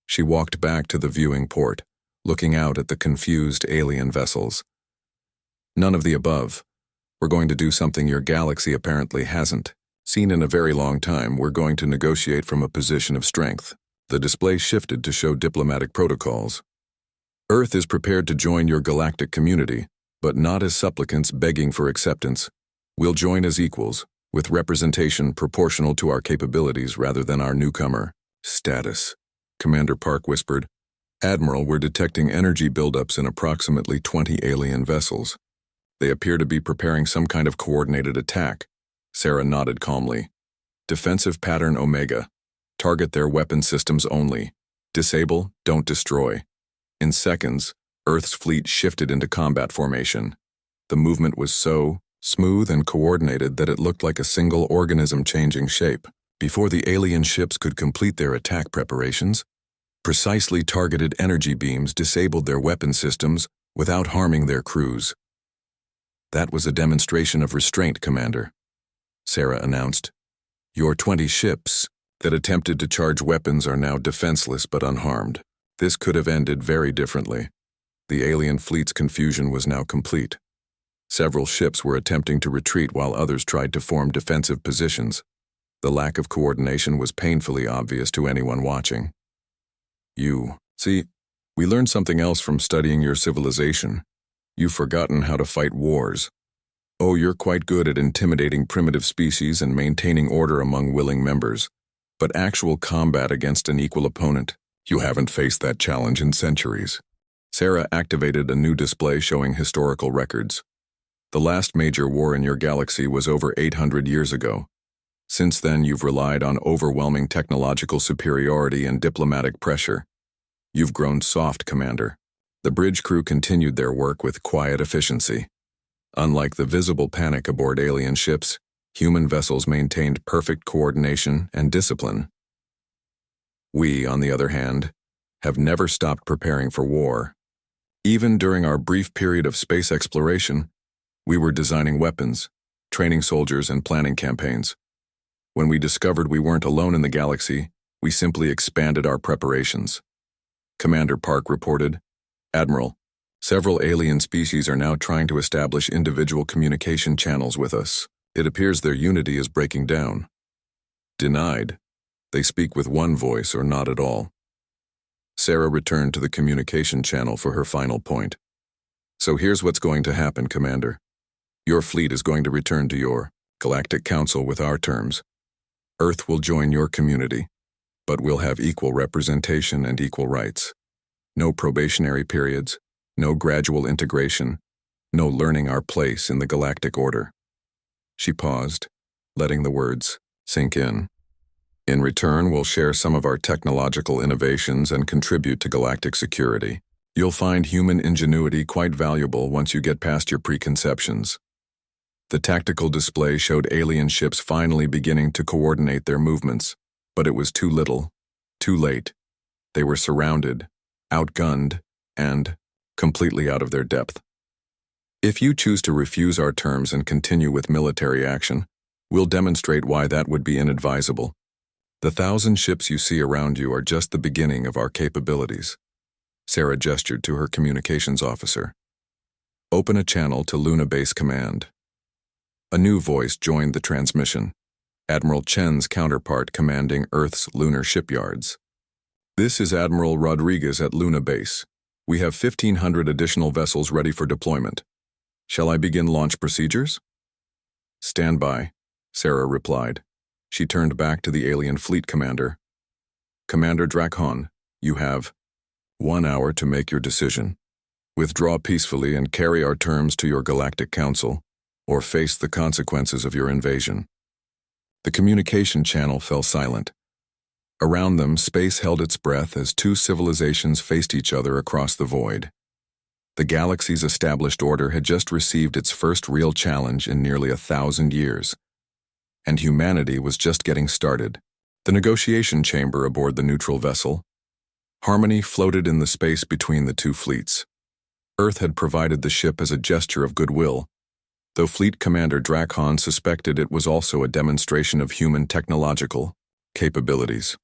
Speaker 1: She walked back to the viewing port, looking out at the confused alien vessels. None of the above. We're going to do something your galaxy apparently hasn't seen in a very long time. We're going to negotiate from a position of strength. The display shifted to show diplomatic protocols. Earth is prepared to join your galactic community, but not as supplicants begging for acceptance. We'll join as equals, with representation proportional to our capabilities rather than our newcomer status. Commander Park whispered, Admiral, we're detecting energy buildups in approximately 20 alien vessels. They appear to be preparing some kind of coordinated attack. Sarah nodded calmly. Defensive pattern Omega. Target their weapon systems only. Disable, don't destroy. In seconds, Earth's fleet shifted into combat formation. The movement was so smooth and coordinated that it looked like a single organism changing shape. Before the alien ships could complete their attack preparations, precisely targeted energy beams disabled their weapon systems without harming their crews. That was a demonstration of restraint, Commander, Sarah announced. Your 20 ships that attempted to charge weapons are now defenseless but unharmed. This could have ended very differently. The alien fleet's confusion was now complete. Several ships were attempting to retreat while others tried to form defensive positions. The lack of coordination was painfully obvious to anyone watching. See, we learned something else from studying your civilization. You've forgotten how to fight wars. Oh, you're quite good at intimidating primitive species and maintaining order among willing members. But actual combat against an equal opponent, you haven't faced that challenge in centuries. Sarah activated a new display showing historical records. The last major war in your galaxy was over 800 years ago. Since then, you've relied on overwhelming technological superiority and diplomatic pressure. You've grown soft, Commander. The bridge crew continued their work with quiet efficiency. Unlike the visible panic aboard alien ships, human vessels maintained perfect coordination and discipline. We, on the other hand, have never stopped preparing for war. Even during our brief period of space exploration, we were designing weapons, training soldiers, and planning campaigns. When we discovered we weren't alone in the galaxy, we simply expanded our preparations. Commander Park reported, "Admiral, several alien species are now trying to establish individual communication channels with us. It appears their unity is breaking down." Denied. They speak with one voice or not at all. Sarah returned to the communication channel for her final point. "So here's what's going to happen, Commander. Your fleet is going to return to your Galactic Council with our terms. Earth will join your community, but we'll have equal representation and equal rights. No probationary periods, no gradual integration, no learning our place in the galactic order." She paused, letting the words sink in. "In return, we'll share some of our technological innovations and contribute to galactic security. You'll find human ingenuity quite valuable once you get past your preconceptions." The tactical display showed alien ships finally beginning to coordinate their movements, but it was too little, too late. They were surrounded, outgunned, and completely out of their depth. "If you choose to refuse our terms and continue with military action, we'll demonstrate why that would be inadvisable. The 1,000 ships you see around you are just the beginning of our capabilities." Sarah gestured to her communications officer. "Open a channel to Luna Base Command." A new voice joined the transmission, Admiral Chen's counterpart commanding Earth's lunar shipyards. "This is Admiral Rodriguez at Luna Base. We have 1,500 additional vessels ready for deployment. Shall I begin launch procedures?" "Stand by," Sarah replied. She turned back to the alien fleet commander. "Commander Drakon, you have 1 hour to make your decision. Withdraw peacefully and carry our terms to your Galactic Council, or face the consequences of your invasion." The communication channel fell silent. Around them, space held its breath as two civilizations faced each other across the void. The galaxy's established order had just received its first real challenge in nearly 1,000 years, and humanity was just getting started. The negotiation chamber aboard the neutral vessel. Harmony floated in the space between the two fleets. Earth had provided the ship as a gesture of goodwill, though Fleet Commander Drakon suspected it was also a demonstration of human technological capabilities.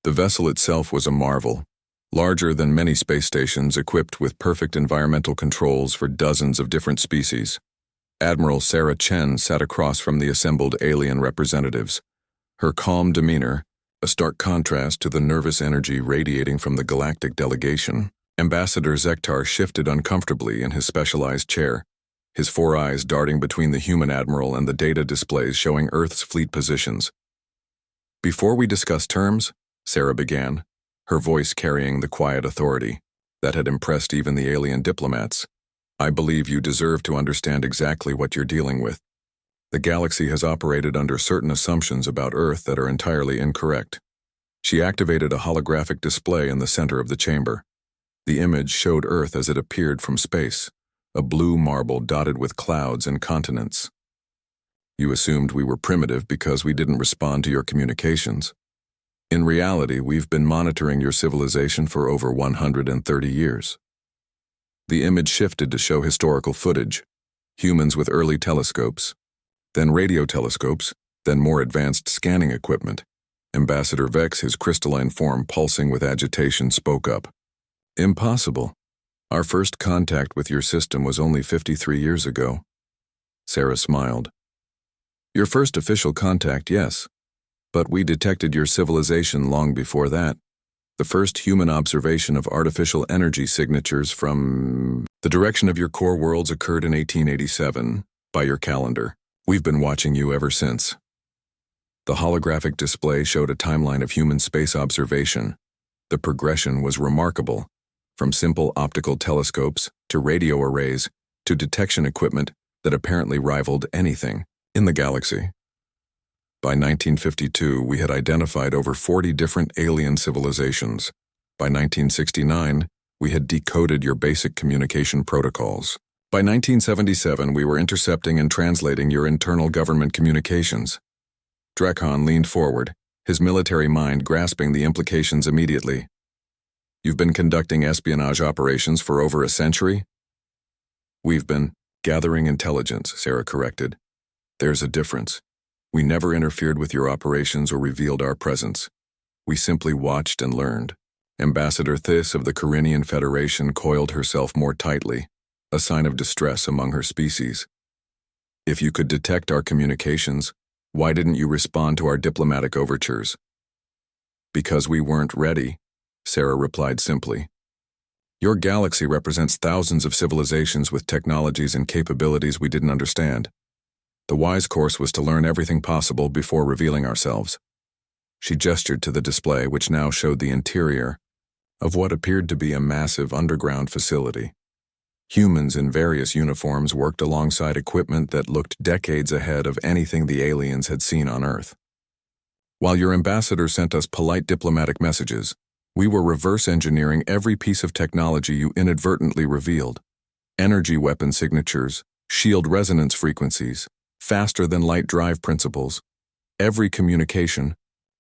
Speaker 1: The vessel itself was a marvel, larger than many space stations equipped with perfect environmental controls for dozens of different species. Admiral Sarah Chen sat across from the assembled alien representatives. Her calm demeanor, a stark contrast to the nervous energy radiating from the galactic delegation. Ambassador Zektar shifted uncomfortably in his specialized chair, his 4 eyes darting between the human admiral and the data displays showing Earth's fleet positions. "Before we discuss terms," Sarah began, her voice carrying the quiet authority that had impressed even the alien diplomats, "I believe you deserve to understand exactly what you're dealing with. The galaxy has operated under certain assumptions about Earth that are entirely incorrect." She activated a holographic display in the center of the chamber. The image showed Earth as it appeared from space, a blue marble dotted with clouds and continents. "You assumed we were primitive because we didn't respond to your communications. In reality, we've been monitoring your civilization for over 130 years. The image shifted to show historical footage, humans with early telescopes, then radio telescopes, then more advanced scanning equipment. Ambassador Vex, his crystalline form pulsing with agitation, spoke up. "Impossible. Our first contact with your system was only 53 years ago." Sarah smiled. "Your first official contact, yes. But we detected your civilization long before that. The first human observation of artificial energy signatures from the direction of your core worlds occurred in 1887, by your calendar. We've been watching you ever since." The holographic display showed a timeline of human space observation. The progression was remarkable, from simple optical telescopes to radio arrays to detection equipment that apparently rivaled anything in the galaxy. By 1952, we had identified over 40 different alien civilizations. By 1969, we had decoded your basic communication protocols. By 1977, we were intercepting and translating your internal government communications. Drakon leaned forward, his military mind grasping the implications immediately. You've been conducting espionage operations for over a century? We've been gathering intelligence, Sarah corrected. There's a difference. We never interfered with your operations or revealed our presence. We simply watched and learned. Ambassador Thys of the Carinian Federation coiled herself more tightly, a sign of distress among her species. If you could detect our communications, why didn't you respond to our diplomatic overtures? Because we weren't ready, Sarah replied simply. Your galaxy represents thousands of civilizations with technologies and capabilities we didn't understand. The wise course was to learn everything possible before revealing ourselves. She gestured to the display, which now showed the interior of what appeared to be a massive underground facility. Humans in various uniforms worked alongside equipment that looked decades ahead of anything the aliens had seen on Earth. While your ambassador sent us polite diplomatic messages, we were reverse engineering every piece of technology you inadvertently revealed. Energy weapon signatures, shield resonance frequencies, faster-than-light drive principles. Every communication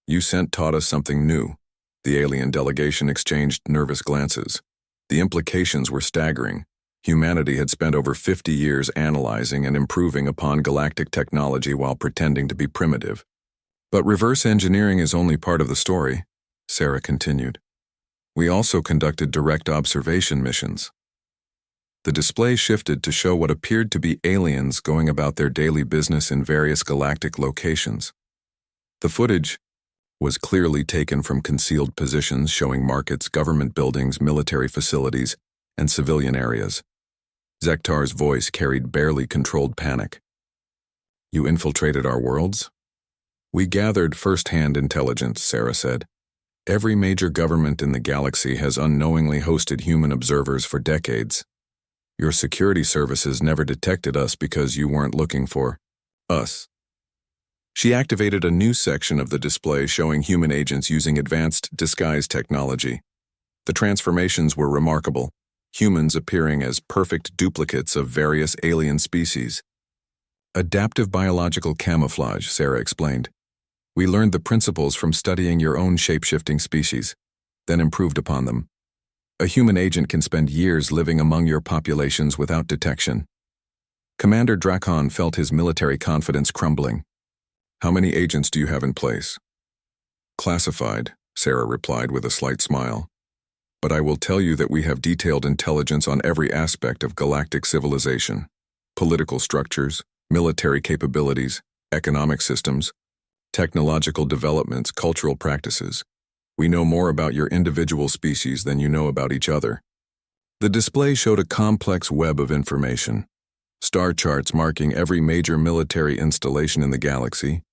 Speaker 1: you sent taught us something new. The alien delegation exchanged nervous glances. The implications were staggering. Humanity had spent over 50 years analyzing and improving upon galactic technology while pretending to be primitive. But reverse engineering is only part of the story, Sarah continued. We also conducted direct observation missions. The display shifted to show what appeared to be aliens going about their daily business in various galactic locations. The footage was clearly taken from concealed positions showing markets, government buildings, military facilities, and civilian areas. Zektar's voice carried barely controlled panic. You infiltrated our worlds? We gathered first-hand intelligence, Sarah said. Every major government in the galaxy has unknowingly hosted human observers for decades. Your security services never detected us because you weren't looking for us. She activated a new section of the display showing human agents using advanced disguise technology. The transformations were remarkable, humans appearing as perfect duplicates of various alien species. Adaptive biological camouflage, Sarah explained. We learned the principles from studying your own shape-shifting species, then improved upon them. A human agent can spend years living among your populations without detection. Commander Drakon felt his military confidence crumbling. How many agents do you have in place? Classified, Sarah replied with a slight smile. But I will tell you that we have detailed intelligence on every aspect of galactic civilization. Political structures, military capabilities, economic systems, technological developments, cultural practices. We know more about your individual species than you know about each other. The display showed a complex web of information. Star charts marking every major military installation in the galaxy,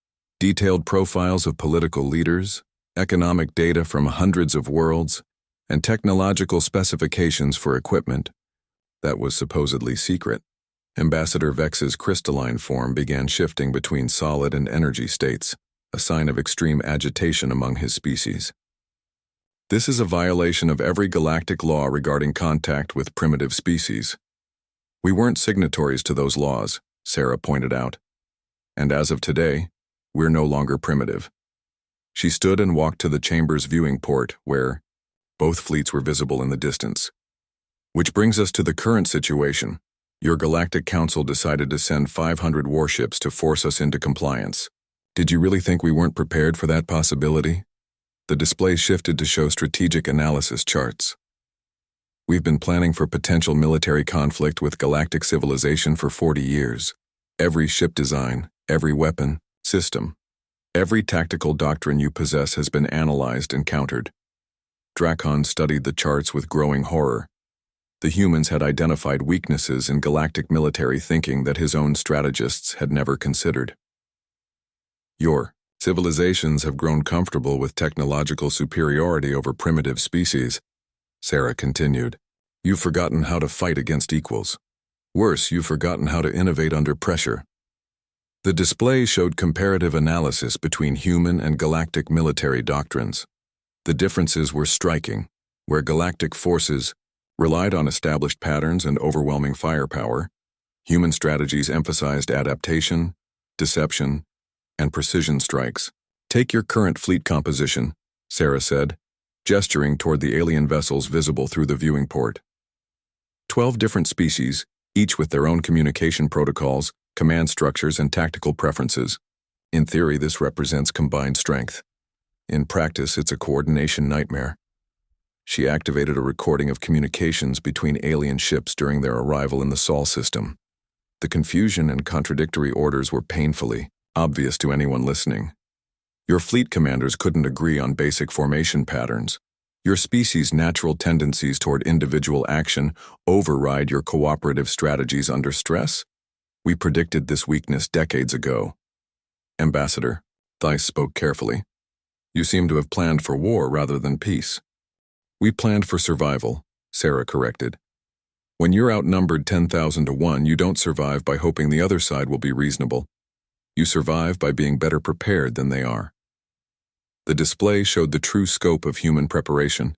Speaker 1: detailed profiles of political leaders, economic data from hundreds of worlds, and technological specifications for equipment that was supposedly secret. Ambassador Vex's crystalline form began shifting between solid and energy states, a sign of extreme agitation among his species. This is a violation of every galactic law regarding contact with primitive species. We weren't signatories to those laws, Sarah pointed out. And as of today, we're no longer primitive. She stood and walked to the chamber's viewing port, where both fleets were visible in the distance. Which brings us to the current situation. Your Galactic Council decided to send 500 warships to force us into compliance. Did you really think we weren't prepared for that possibility? The display shifted to show strategic analysis charts. We've been planning for potential military conflict with galactic civilization for 40 years. Every ship design, every weapon, system, every tactical doctrine you possess has been analyzed and countered. Drakon studied the charts with growing horror. The humans had identified weaknesses in galactic military thinking that his own strategists had never considered. Your civilizations have grown comfortable with technological superiority over primitive species, Sarah continued. You've forgotten how to fight against equals. Worse, you've forgotten how to innovate under pressure. The display showed comparative analysis between human and galactic military doctrines. The differences were striking. Where galactic forces relied on established patterns and overwhelming firepower, human strategies emphasized adaptation, deception, and precision strikes. Take your current fleet composition, Sarah said, gesturing toward the alien vessels visible through the viewing port. 12 different species, each with their own communication protocols, command structures, and tactical preferences. In theory, this represents combined strength. In practice, it's a coordination nightmare. She activated a recording of communications between alien ships during their arrival in the Saul system. The confusion and contradictory orders were painfully obvious to anyone listening. Your fleet commanders couldn't agree on basic formation patterns. Your species' natural tendencies toward individual action override your cooperative strategies under stress. We predicted this weakness decades ago. Ambassador, Theiss spoke carefully. You seem to have planned for war rather than peace. We planned for survival, Sarah corrected. When you're outnumbered 10,000 to 1, you don't survive by hoping the other side will be reasonable. You survive by being better prepared than they are. The display showed the true scope of human preparation: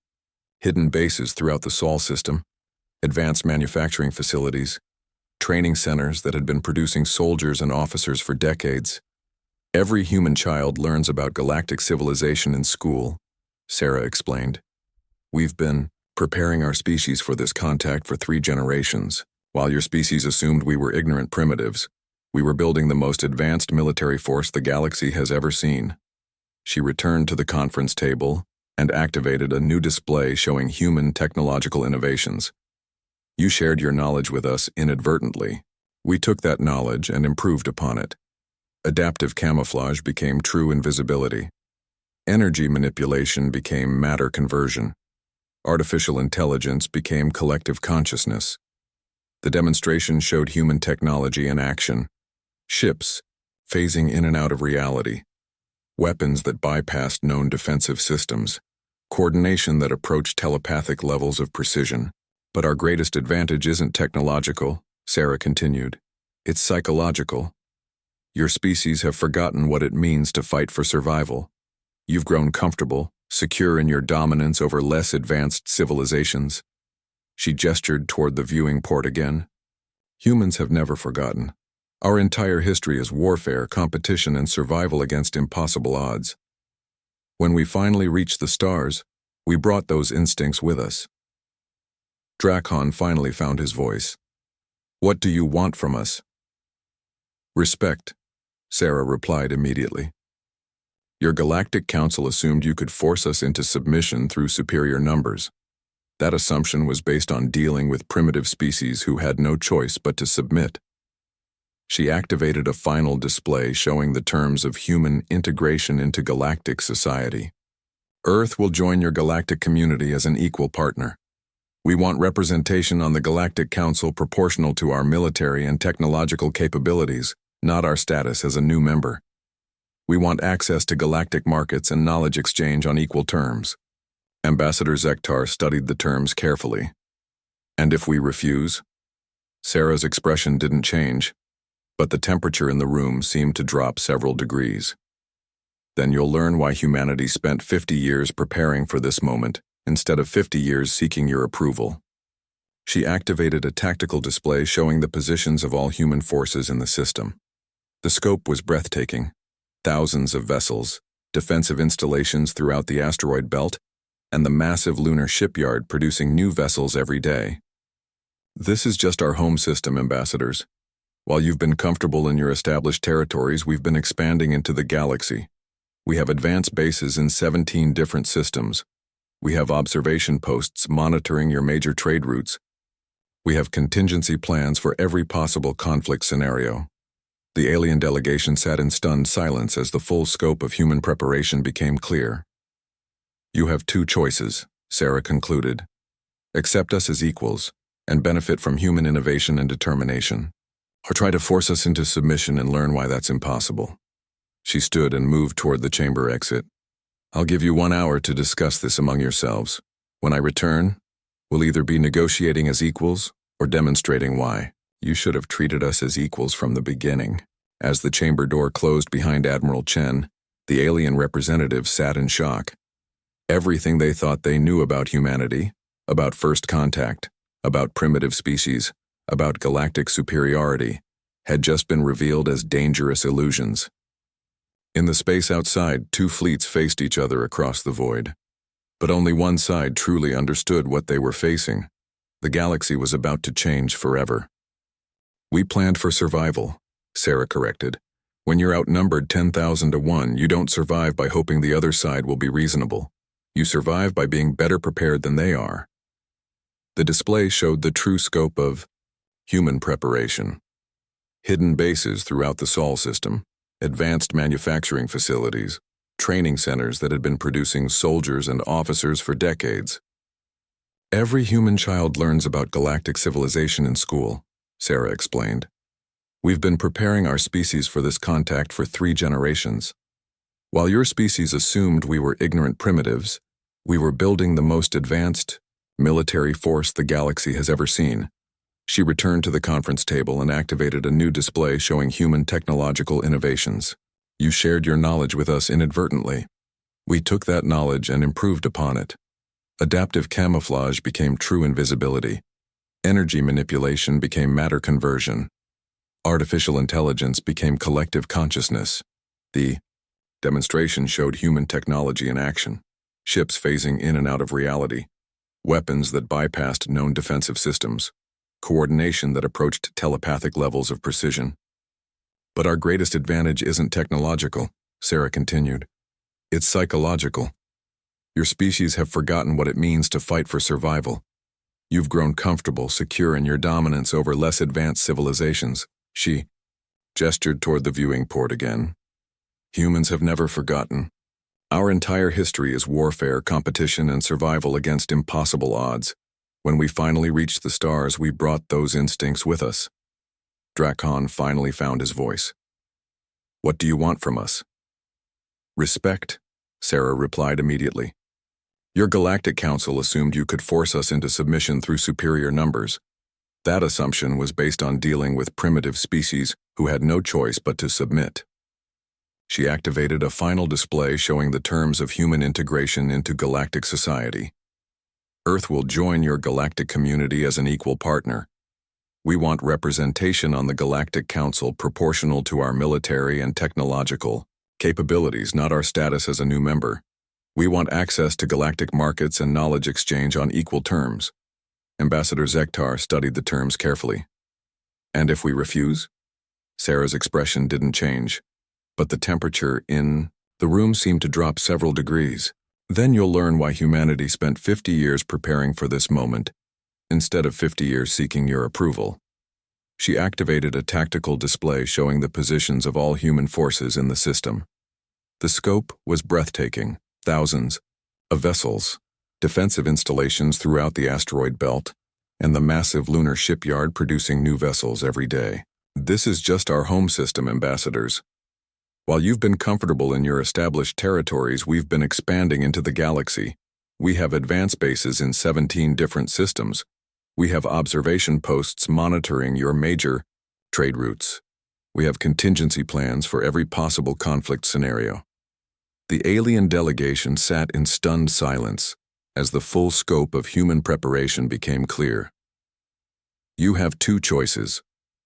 Speaker 1: hidden bases throughout the Saul system, advanced manufacturing facilities, training centers that had been producing soldiers and officers for decades. Every human child learns about galactic civilization in school, Sarah explained. We've been preparing our species for this contact for 3 generations. While your species assumed we were ignorant primitives, we were building the most advanced military force the galaxy has ever seen. She returned to the conference table and activated a new display showing human technological innovations. You shared your knowledge with us inadvertently. We took that knowledge and improved upon it. Adaptive camouflage became true invisibility. Energy manipulation became matter conversion. Artificial intelligence became collective consciousness. The demonstration showed human technology in action. Ships, phasing in and out of reality. Weapons that bypassed known defensive systems. Coordination that approached telepathic levels of precision. But our greatest advantage isn't technological, Sarah continued. It's psychological. Your species have forgotten what it means to fight for survival. You've grown comfortable, secure in your dominance over less advanced civilizations. She gestured toward the viewing port again. Humans have never forgotten. Our entire history is warfare, competition, and survival against impossible odds. When we finally reached the stars, we brought those instincts with us. Drakon finally found his voice. What do you want from us? Respect, Sarah replied immediately. Your Galactic Council assumed you could force us into submission through superior numbers. That assumption was based on dealing with primitive species who had no choice but to submit. She activated a final display showing the terms of human integration into galactic society. Earth will join your galactic community as an equal partner. We want representation on the Galactic Council proportional to our military and technological capabilities, not our status as a new member. We want access to galactic markets and knowledge exchange on equal terms. Ambassador Zektar studied the terms carefully. And if we refuse? Sarah's expression didn't change, but the temperature in the room seemed to drop several degrees. Then you'll learn why humanity spent 50 years preparing for this moment, instead of 50 years seeking your approval. She activated a tactical display showing the positions of all human forces in the system. The scope was breathtaking. Thousands of vessels, defensive installations throughout the asteroid belt, and the massive lunar shipyard producing new vessels every day. This is just our home system, ambassadors. While you've been comfortable in your established territories, we've been expanding into the galaxy. We have advanced bases in 17 different systems. We have observation posts monitoring your major trade routes. We have contingency plans for every possible conflict scenario. The alien delegation sat in stunned silence as the full scope of human preparation became clear. You have two choices, Sarah concluded. Accept us as equals and benefit from human innovation and determination, or try to force us into submission and learn why that's impossible. She stood and moved toward the chamber exit. I'll give you 1 hour to discuss this among yourselves. When I return, we'll either be negotiating as equals or demonstrating why. You should have treated us as equals from the beginning. As the chamber door closed behind Admiral Chen, the alien representatives sat in shock. Everything they thought they knew about humanity, about first contact, about primitive species, about galactic superiority, had just been revealed as dangerous illusions. In the space outside, two fleets faced each other across the void. But only one side truly understood what they were facing. The galaxy was about to change forever. "We planned for survival," Sarah corrected. "When you're outnumbered 10,000 to 1, you don't survive by hoping the other side will be reasonable. You survive by being better prepared than they are." The display showed the true scope of human preparation. Hidden bases throughout the Saul system, advanced manufacturing facilities, training centers that had been producing soldiers and officers for decades. "Every human child learns about galactic civilization in school," Sarah explained. "We've been preparing our species for this contact for 3 generations. While your species assumed we were ignorant primitives, we were building the most advanced military force the galaxy has ever seen." She returned to the conference table and activated a new display showing human technological innovations. "You shared your knowledge with us inadvertently. We took that knowledge and improved upon it. Adaptive camouflage became true invisibility. Energy manipulation became matter conversion. Artificial intelligence became collective consciousness." The demonstration showed human technology in action. Ships phasing in and out of reality. Weapons that bypassed known defensive systems. Coordination that approached telepathic levels of precision. "But our greatest advantage isn't technological," Sarah continued. "It's psychological. Your species have forgotten what it means to fight for survival. You've grown comfortable, secure in your dominance over less advanced civilizations." She gestured toward the viewing port again. "Humans have never forgotten. Our entire history is warfare, competition, and survival against impossible odds. When we finally reached the stars, we brought those instincts with us." Drakon finally found his voice. "What do you want from us?" "Respect," Sarah replied immediately. "Your Galactic Council assumed you could force us into submission through superior numbers. That assumption was based on dealing with primitive species who had no choice but to submit." She activated a final display showing the terms of human integration into galactic society. "Earth will join your galactic community as an equal partner. We want representation on the Galactic Council proportional to our military and technological capabilities, not our status as a new member. We want access to galactic markets and knowledge exchange on equal terms." Ambassador Zektar studied the terms carefully. "And if we refuse?" Sarah's expression didn't change, but the temperature in the room seemed to drop several degrees. "Then you'll learn why humanity spent 50 years preparing for this moment, instead of 50 years seeking your approval." She activated a tactical display showing the positions of all human forces in the system. The scope was breathtaking. Thousands of vessels, defensive installations throughout the asteroid belt, and the massive lunar shipyard producing new vessels every day. "This is just our home system, ambassadors. While you've been comfortable in your established territories, we've been expanding into the galaxy. We have advanced bases in 17 different systems. We have observation posts monitoring your major trade routes. We have contingency plans for every possible conflict scenario." The alien delegation sat in stunned silence as the full scope of human preparation became clear. "You have 2 choices,"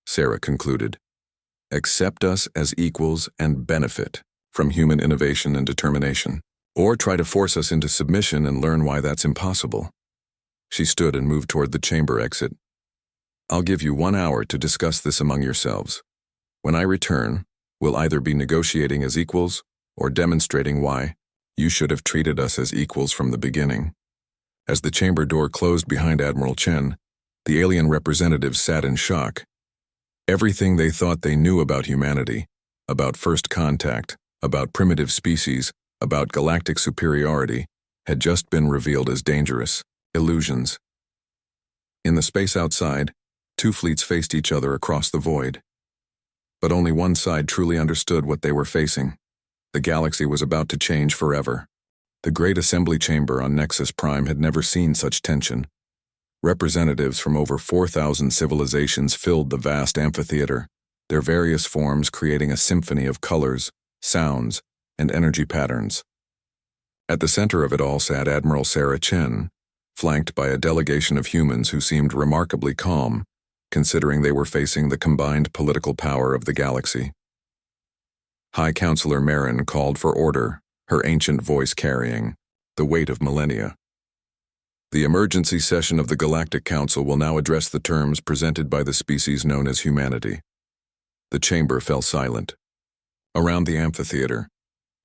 Speaker 1: Sarah concluded. "Accept us as equals and benefit from human innovation and determination, or try to force us into submission and learn why that's impossible." She stood and moved toward the chamber exit. "I'll give you 1 hour to discuss this among yourselves. When I return, we'll either be negotiating as equals or demonstrating why you should have treated us as equals from the beginning." As the chamber door closed behind Admiral Chen, the alien representatives sat in shock. Everything they thought they knew about humanity, about first contact, about primitive species, about galactic superiority, had just been revealed as dangerous illusions. In the space outside, 2 fleets faced each other across the void. But only one side truly understood what they were facing. The galaxy was about to change forever. The great assembly chamber on Nexus Prime had never seen such tension. Representatives from over 4,000 civilizations filled the vast amphitheater, their various forms creating a symphony of colors, sounds, and energy patterns. At the center of it all sat Admiral Chen, flanked by a delegation of humans who seemed remarkably calm, considering they were facing the combined political power of the galaxy. High Counselor Marin called for order, her ancient voice carrying the weight of millennia. The emergency session of the Galactic Council will now address the terms presented by the species known as humanity. The chamber fell silent. Around the amphitheater,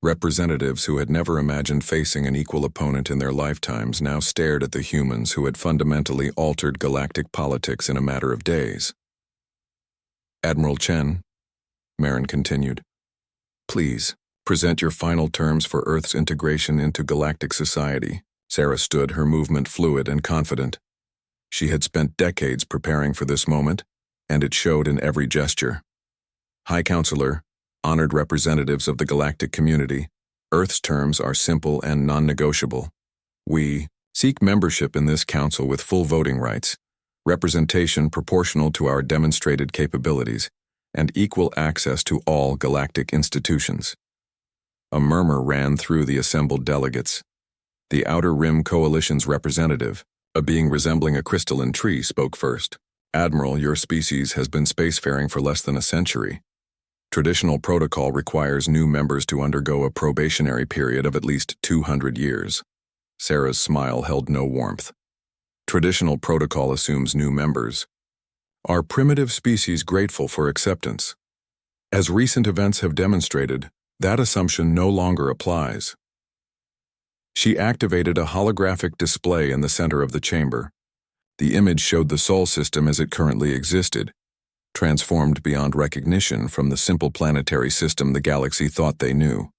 Speaker 1: representatives who had never imagined facing an equal opponent in their lifetimes now stared at the humans who had fundamentally altered galactic politics in a matter of days. Admiral Chen, Marin continued, please, present your final terms for Earth's integration into galactic society. Sarah stood, her movement fluid and confident. She had spent decades preparing for this moment, and it showed in every gesture. High Counselor, honored representatives of the galactic community, Earth's terms are simple and non-negotiable. We seek membership in this council with full voting rights, representation proportional to our demonstrated capabilities, and equal access to all galactic institutions. A murmur ran through the assembled delegates. The Outer Rim Coalition's representative, a being resembling a crystalline tree, spoke first. Admiral, your species has been spacefaring for less than a century. Traditional protocol requires new members to undergo a probationary period of at least 200 years. Sarah's smile held no warmth. Traditional protocol assumes new members. Are primitive species grateful for acceptance? As recent events have demonstrated, that assumption no longer applies. She activated a holographic display in the center of the chamber. The image showed the Sol system as it currently existed, transformed beyond recognition from the simple planetary system the galaxy thought they knew.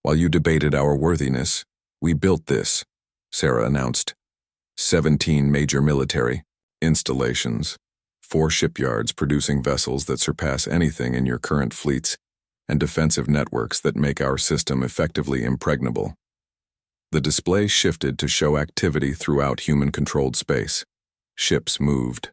Speaker 1: While you debated our worthiness, we built this, Sarah announced. 17 major military installations, 4 shipyards producing vessels that surpass anything in your current fleets, and defensive networks that make our system effectively impregnable. The display shifted to show activity throughout human-controlled space. Ships moved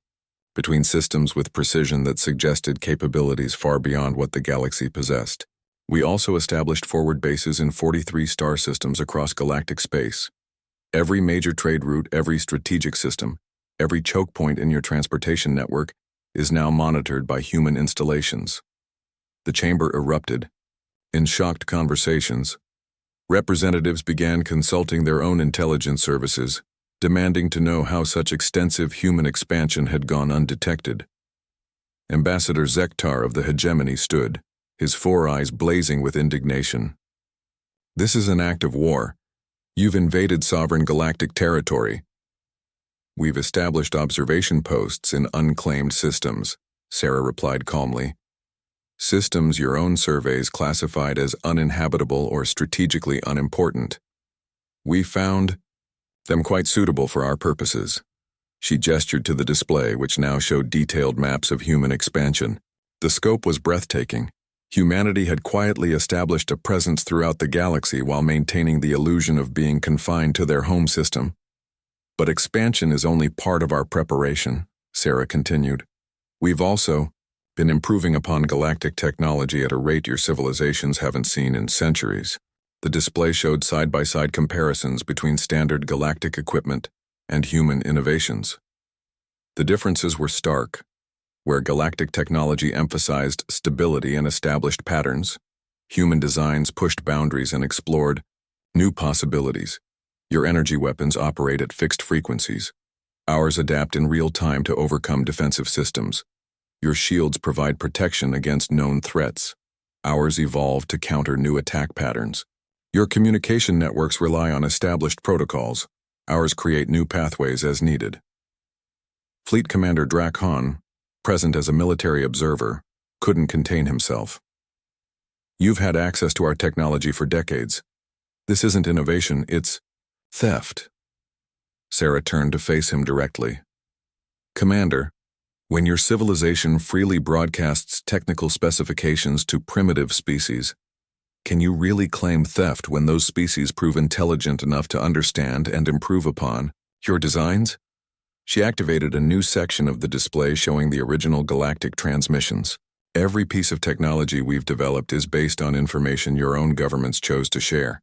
Speaker 1: between systems with precision that suggested capabilities far beyond what the galaxy possessed. We also established forward bases in 43 star systems across galactic space. Every major trade route, every strategic system, every choke point in your transportation network is now monitored by human installations. The chamber erupted. In shocked conversations, representatives began consulting their own intelligence services, demanding to know how such extensive human expansion had gone undetected. Ambassador Zektar of the hegemony stood, his 4 eyes blazing with indignation. This is an act of war. You've invaded sovereign galactic territory. We've established observation posts in unclaimed systems, Sarah replied calmly. Systems your own surveys classified as uninhabitable or strategically unimportant. We found them quite suitable for our purposes. She gestured to the display, which now showed detailed maps of human expansion. The scope was breathtaking. Humanity had quietly established a presence throughout the galaxy while maintaining the illusion of being confined to their home system. But expansion is only part of our preparation, Sarah continued. We've also been improving upon galactic technology at a rate your civilizations haven't seen in centuries. The display showed side-by-side comparisons between standard galactic equipment and human innovations. The differences were stark. Where galactic technology emphasized stability and established patterns, human designs pushed boundaries and explored new possibilities. Your energy weapons operate at fixed frequencies. Ours adapt in real time to overcome defensive systems. Your shields provide protection against known threats. Ours evolve to counter new attack patterns. Your communication networks rely on established protocols. Ours create new pathways as needed. Fleet Commander Drak Han, present as a military observer, couldn't contain himself. You've had access to our technology for decades. This isn't innovation, it's theft. Sarah turned to face him directly. Commander, when your civilization freely broadcasts technical specifications to primitive species, can you really claim theft when those species prove intelligent enough to understand and improve upon your designs? She activated a new section of the display showing the original galactic transmissions. Every piece of technology we've developed is based on information your own governments chose to share.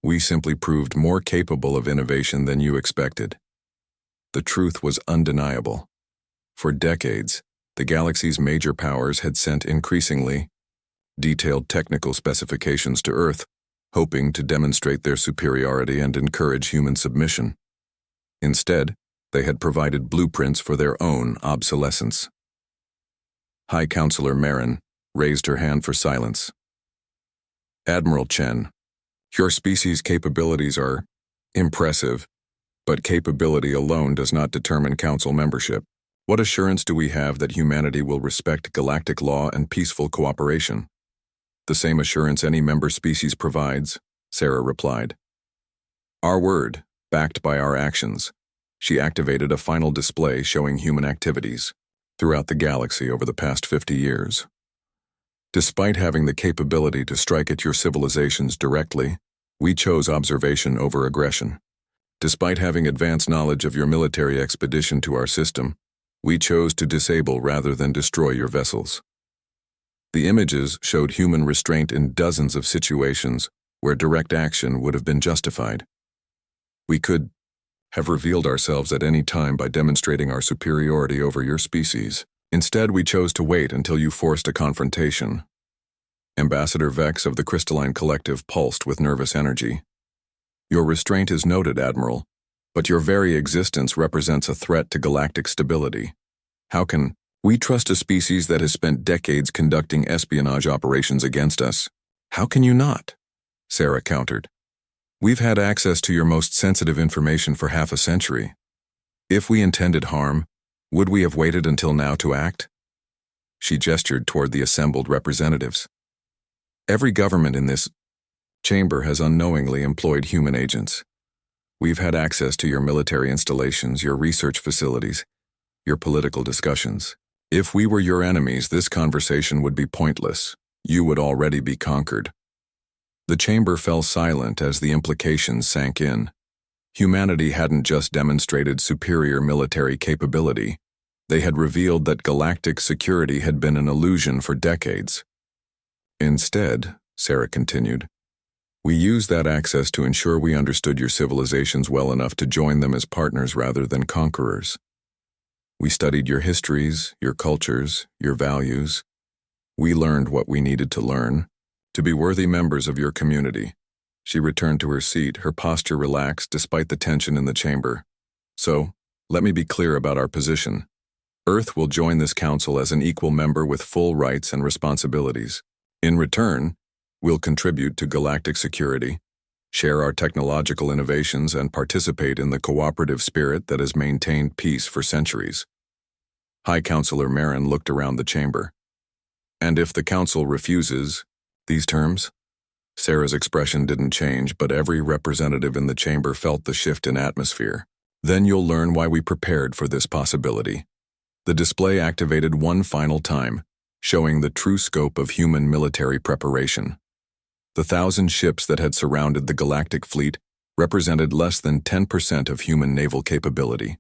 Speaker 1: We simply proved more capable of innovation than you expected. The truth was undeniable. For decades, the galaxy's major powers had sent increasingly detailed technical specifications to Earth, hoping to demonstrate their superiority and encourage human submission. Instead, they had provided blueprints for their own obsolescence. High Counselor Marin raised her hand for silence. Admiral Chen, your species' capabilities are impressive, but capability alone does not determine Council membership. What assurance do we have that humanity will respect galactic law and peaceful cooperation? The same assurance any member species provides, Sarah replied. Our word, backed by our actions. She activated a final display showing human activities throughout the galaxy over the past 50 years. Despite having the capability to strike at your civilizations directly, we chose observation over aggression. Despite having advanced knowledge of your military expedition to our system, we chose to disable rather than destroy your vessels. The images showed human restraint in dozens of situations where direct action would have been justified. We could have revealed ourselves at any time by demonstrating our superiority over your species. Instead, we chose to wait until you forced a confrontation. Ambassador Vex of the Crystalline Collective pulsed with nervous energy. Your restraint is noted, Admiral, but your very existence represents a threat to galactic stability. How can we trust a species that has spent decades conducting espionage operations against us? How can you not? Sarah countered. We've had access to your most sensitive information for half a century. If we intended harm, would we have waited until now to act? She gestured toward the assembled representatives. Every government in this chamber has unknowingly employed human agents. We've had access to your military installations, your research facilities, your political discussions. If we were your enemies, this conversation would be pointless. You would already be conquered. The chamber fell silent as the implications sank in. Humanity hadn't just demonstrated superior military capability. They had revealed that galactic security had been an illusion for decades. Instead, Sarah continued, we used that access to ensure we understood your civilizations well enough to join them as partners rather than conquerors. We studied your histories, your cultures, your values. We learned what we needed to learn to be worthy members of your community. She returned to her seat, her posture relaxed despite the tension in the chamber. So, let me be clear about our position. Earth will join this council as an equal member with full rights and responsibilities. In return, we'll contribute to galactic security, share our technological innovations, and participate in the cooperative spirit that has maintained peace for centuries. High Counselor Marin looked around the chamber. And if the council refuses these terms? Sarah's expression didn't change, but every representative in the chamber felt the shift in atmosphere. Then you'll learn why we prepared for this possibility. The display activated one final time, showing the true scope of human military preparation. The 1,000 ships that had surrounded the galactic fleet represented less than 10% of human naval capability.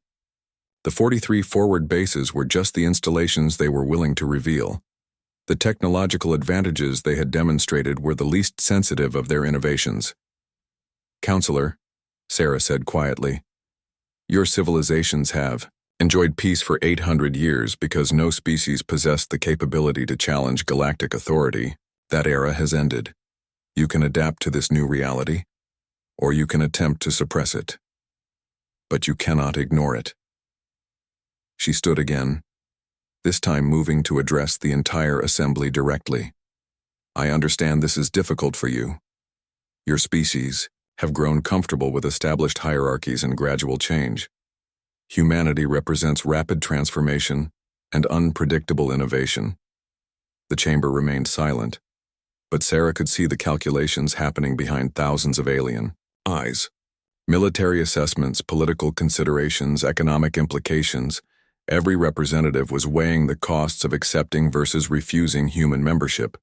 Speaker 1: The 43 forward bases were just the installations they were willing to reveal. The technological advantages they had demonstrated were the least sensitive of their innovations. Counselor, Sarah said quietly, your civilizations have enjoyed peace for 800 years because no species possessed the capability to challenge galactic authority. That era has ended. You can adapt to this new reality, or you can attempt to suppress it. But you cannot ignore it. She stood again, this time moving to address the entire assembly directly. I understand this is difficult for you. Your species have grown comfortable with established hierarchies and gradual change. Humanity represents rapid transformation and unpredictable innovation. The chamber remained silent, but Sarah could see the calculations happening behind thousands of alien eyes. Military assessments, political considerations, economic implications. Every representative was weighing the costs of accepting versus refusing human membership.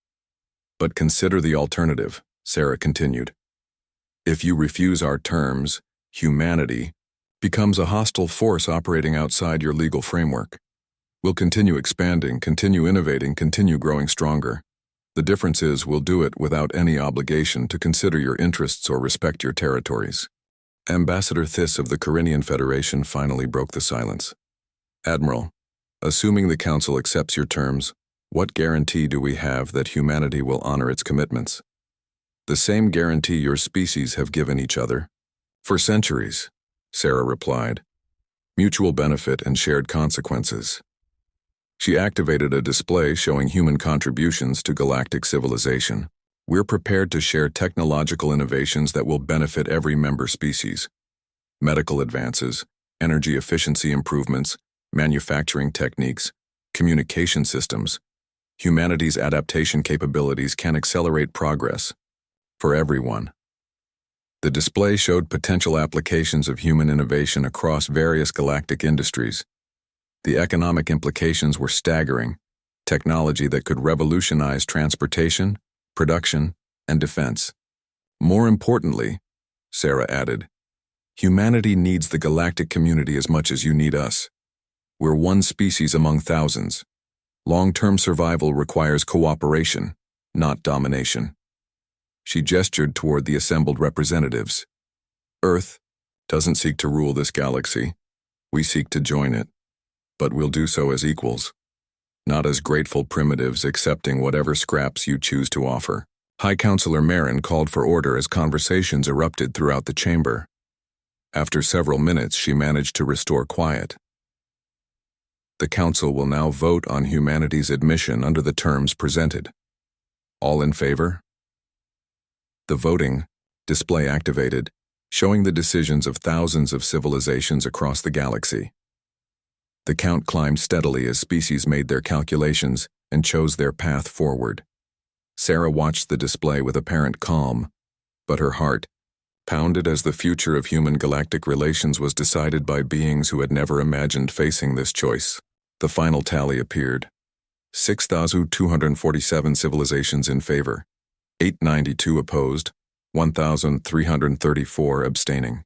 Speaker 1: But consider the alternative, Sarah continued. If you refuse our terms, humanity becomes a hostile force operating outside your legal framework. We'll continue expanding, continue innovating, continue growing stronger. The difference is we'll do it without any obligation to consider your interests or respect your territories. Ambassador Thys of the Carinian Federation finally broke the silence. Admiral, assuming the Council accepts your terms, what guarantee do we have that humanity will honor its commitments? The same guarantee your species have given each other. For centuries, Sarah replied. Mutual benefit and shared consequences. She activated a display showing human contributions to galactic civilization. We're prepared to share technological innovations that will benefit every member species. Medical advances, energy efficiency improvements, manufacturing techniques, communication systems. Humanity's adaptation capabilities can accelerate progress for everyone. The display showed potential applications of human innovation across various galactic industries. The economic implications were staggering. Technology that could revolutionize transportation, production, and defense. More importantly, Sarah added, humanity needs the galactic community as much as you need us. We're one species among thousands. Long-term survival requires cooperation, not domination. She gestured toward the assembled representatives. Earth doesn't seek to rule this galaxy. We seek to join it. But we'll do so as equals, not as grateful primitives accepting whatever scraps you choose to offer. High Counselor Marin called for order as conversations erupted throughout the chamber. After several minutes, she managed to restore quiet. The Council will now vote on humanity's admission under the terms presented. All in favor? The voting display activated, showing the decisions of thousands of civilizations across the galaxy. The count climbed steadily as species made their calculations and chose their path forward. Sarah watched the display with apparent calm, but her heart pounded as the future of human galactic relations was decided by beings who had never imagined facing this choice. The final tally appeared. 6,247 civilizations in favor, 892 opposed, 1,334 abstaining.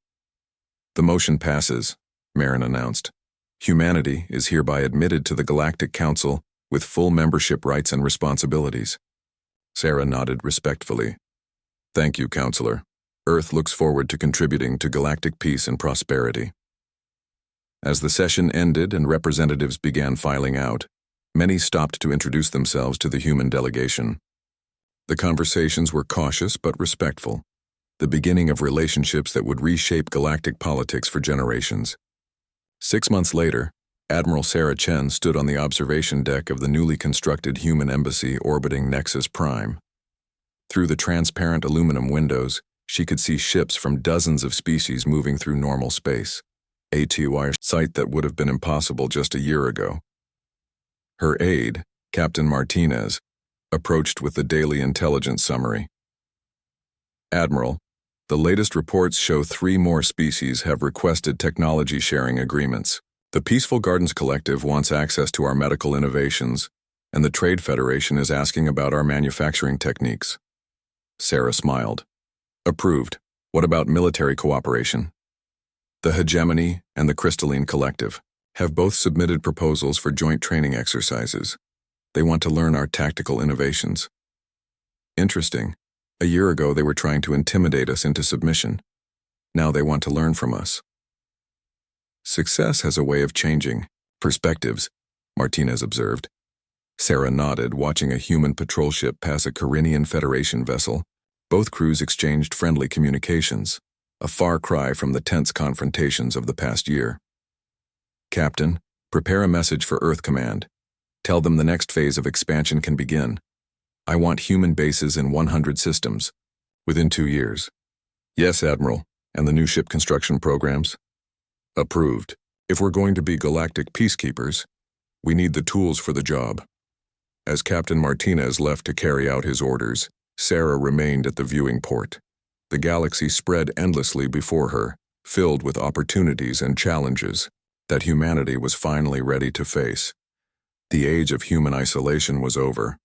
Speaker 1: The motion passes, Marin announced. Humanity is hereby admitted to the Galactic Council with full membership rights and responsibilities. Sarah nodded respectfully. Thank you, Counselor. Earth looks forward to contributing to galactic peace and prosperity. As the session ended and representatives began filing out, many stopped to introduce themselves to the human delegation. The conversations were cautious but respectful, the beginning of relationships that would reshape galactic politics for generations. 6 months later, Admiral Chen stood on the observation deck of the newly constructed human embassy orbiting Nexus Prime. Through the transparent aluminum windows, she could see ships from dozens of species moving through normal space, a sight that would have been impossible just a year ago. Her aide, Captain Martinez, approached with the daily intelligence summary. Admiral, the latest reports show 3 more species have requested technology sharing agreements. The Peaceful Gardens Collective wants access to our medical innovations, and the Trade Federation is asking about our manufacturing techniques. Sarah smiled. Approved. What about military cooperation? The Hegemony and the Crystalline Collective have both submitted proposals for joint training exercises. They want to learn our tactical innovations. Interesting. A year ago, they were trying to intimidate us into submission. Now they want to learn from us. Success has a way of changing perspectives, Martinez observed. Sarah nodded, watching a human patrol ship pass a Carinian Federation vessel. Both crews exchanged friendly communications, a far cry from the tense confrontations of the past year. Captain, prepare a message for Earth Command. Tell them the next phase of expansion can begin. I want human bases in 100 systems, within 2 years. Yes, Admiral, and the new ship construction programs? Approved. If we're going to be galactic peacekeepers, we need the tools for the job. As Captain Martinez left to carry out his orders, Sarah remained at the viewing port. The galaxy spread endlessly before her, filled with opportunities and challenges that humanity was finally ready to face. The age of human isolation was over.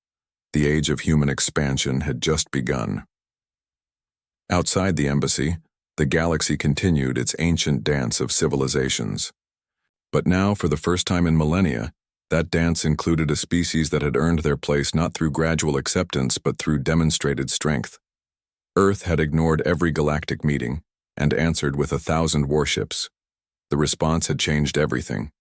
Speaker 1: The age of human expansion had just begun. Outside the embassy, the galaxy continued its ancient dance of civilizations. But now, for the first time in millennia, That dance included a species that had earned their place not through gradual acceptance but through demonstrated strength. Earth had ignored every galactic meeting and answered with 1,000 warships. The response had changed everything.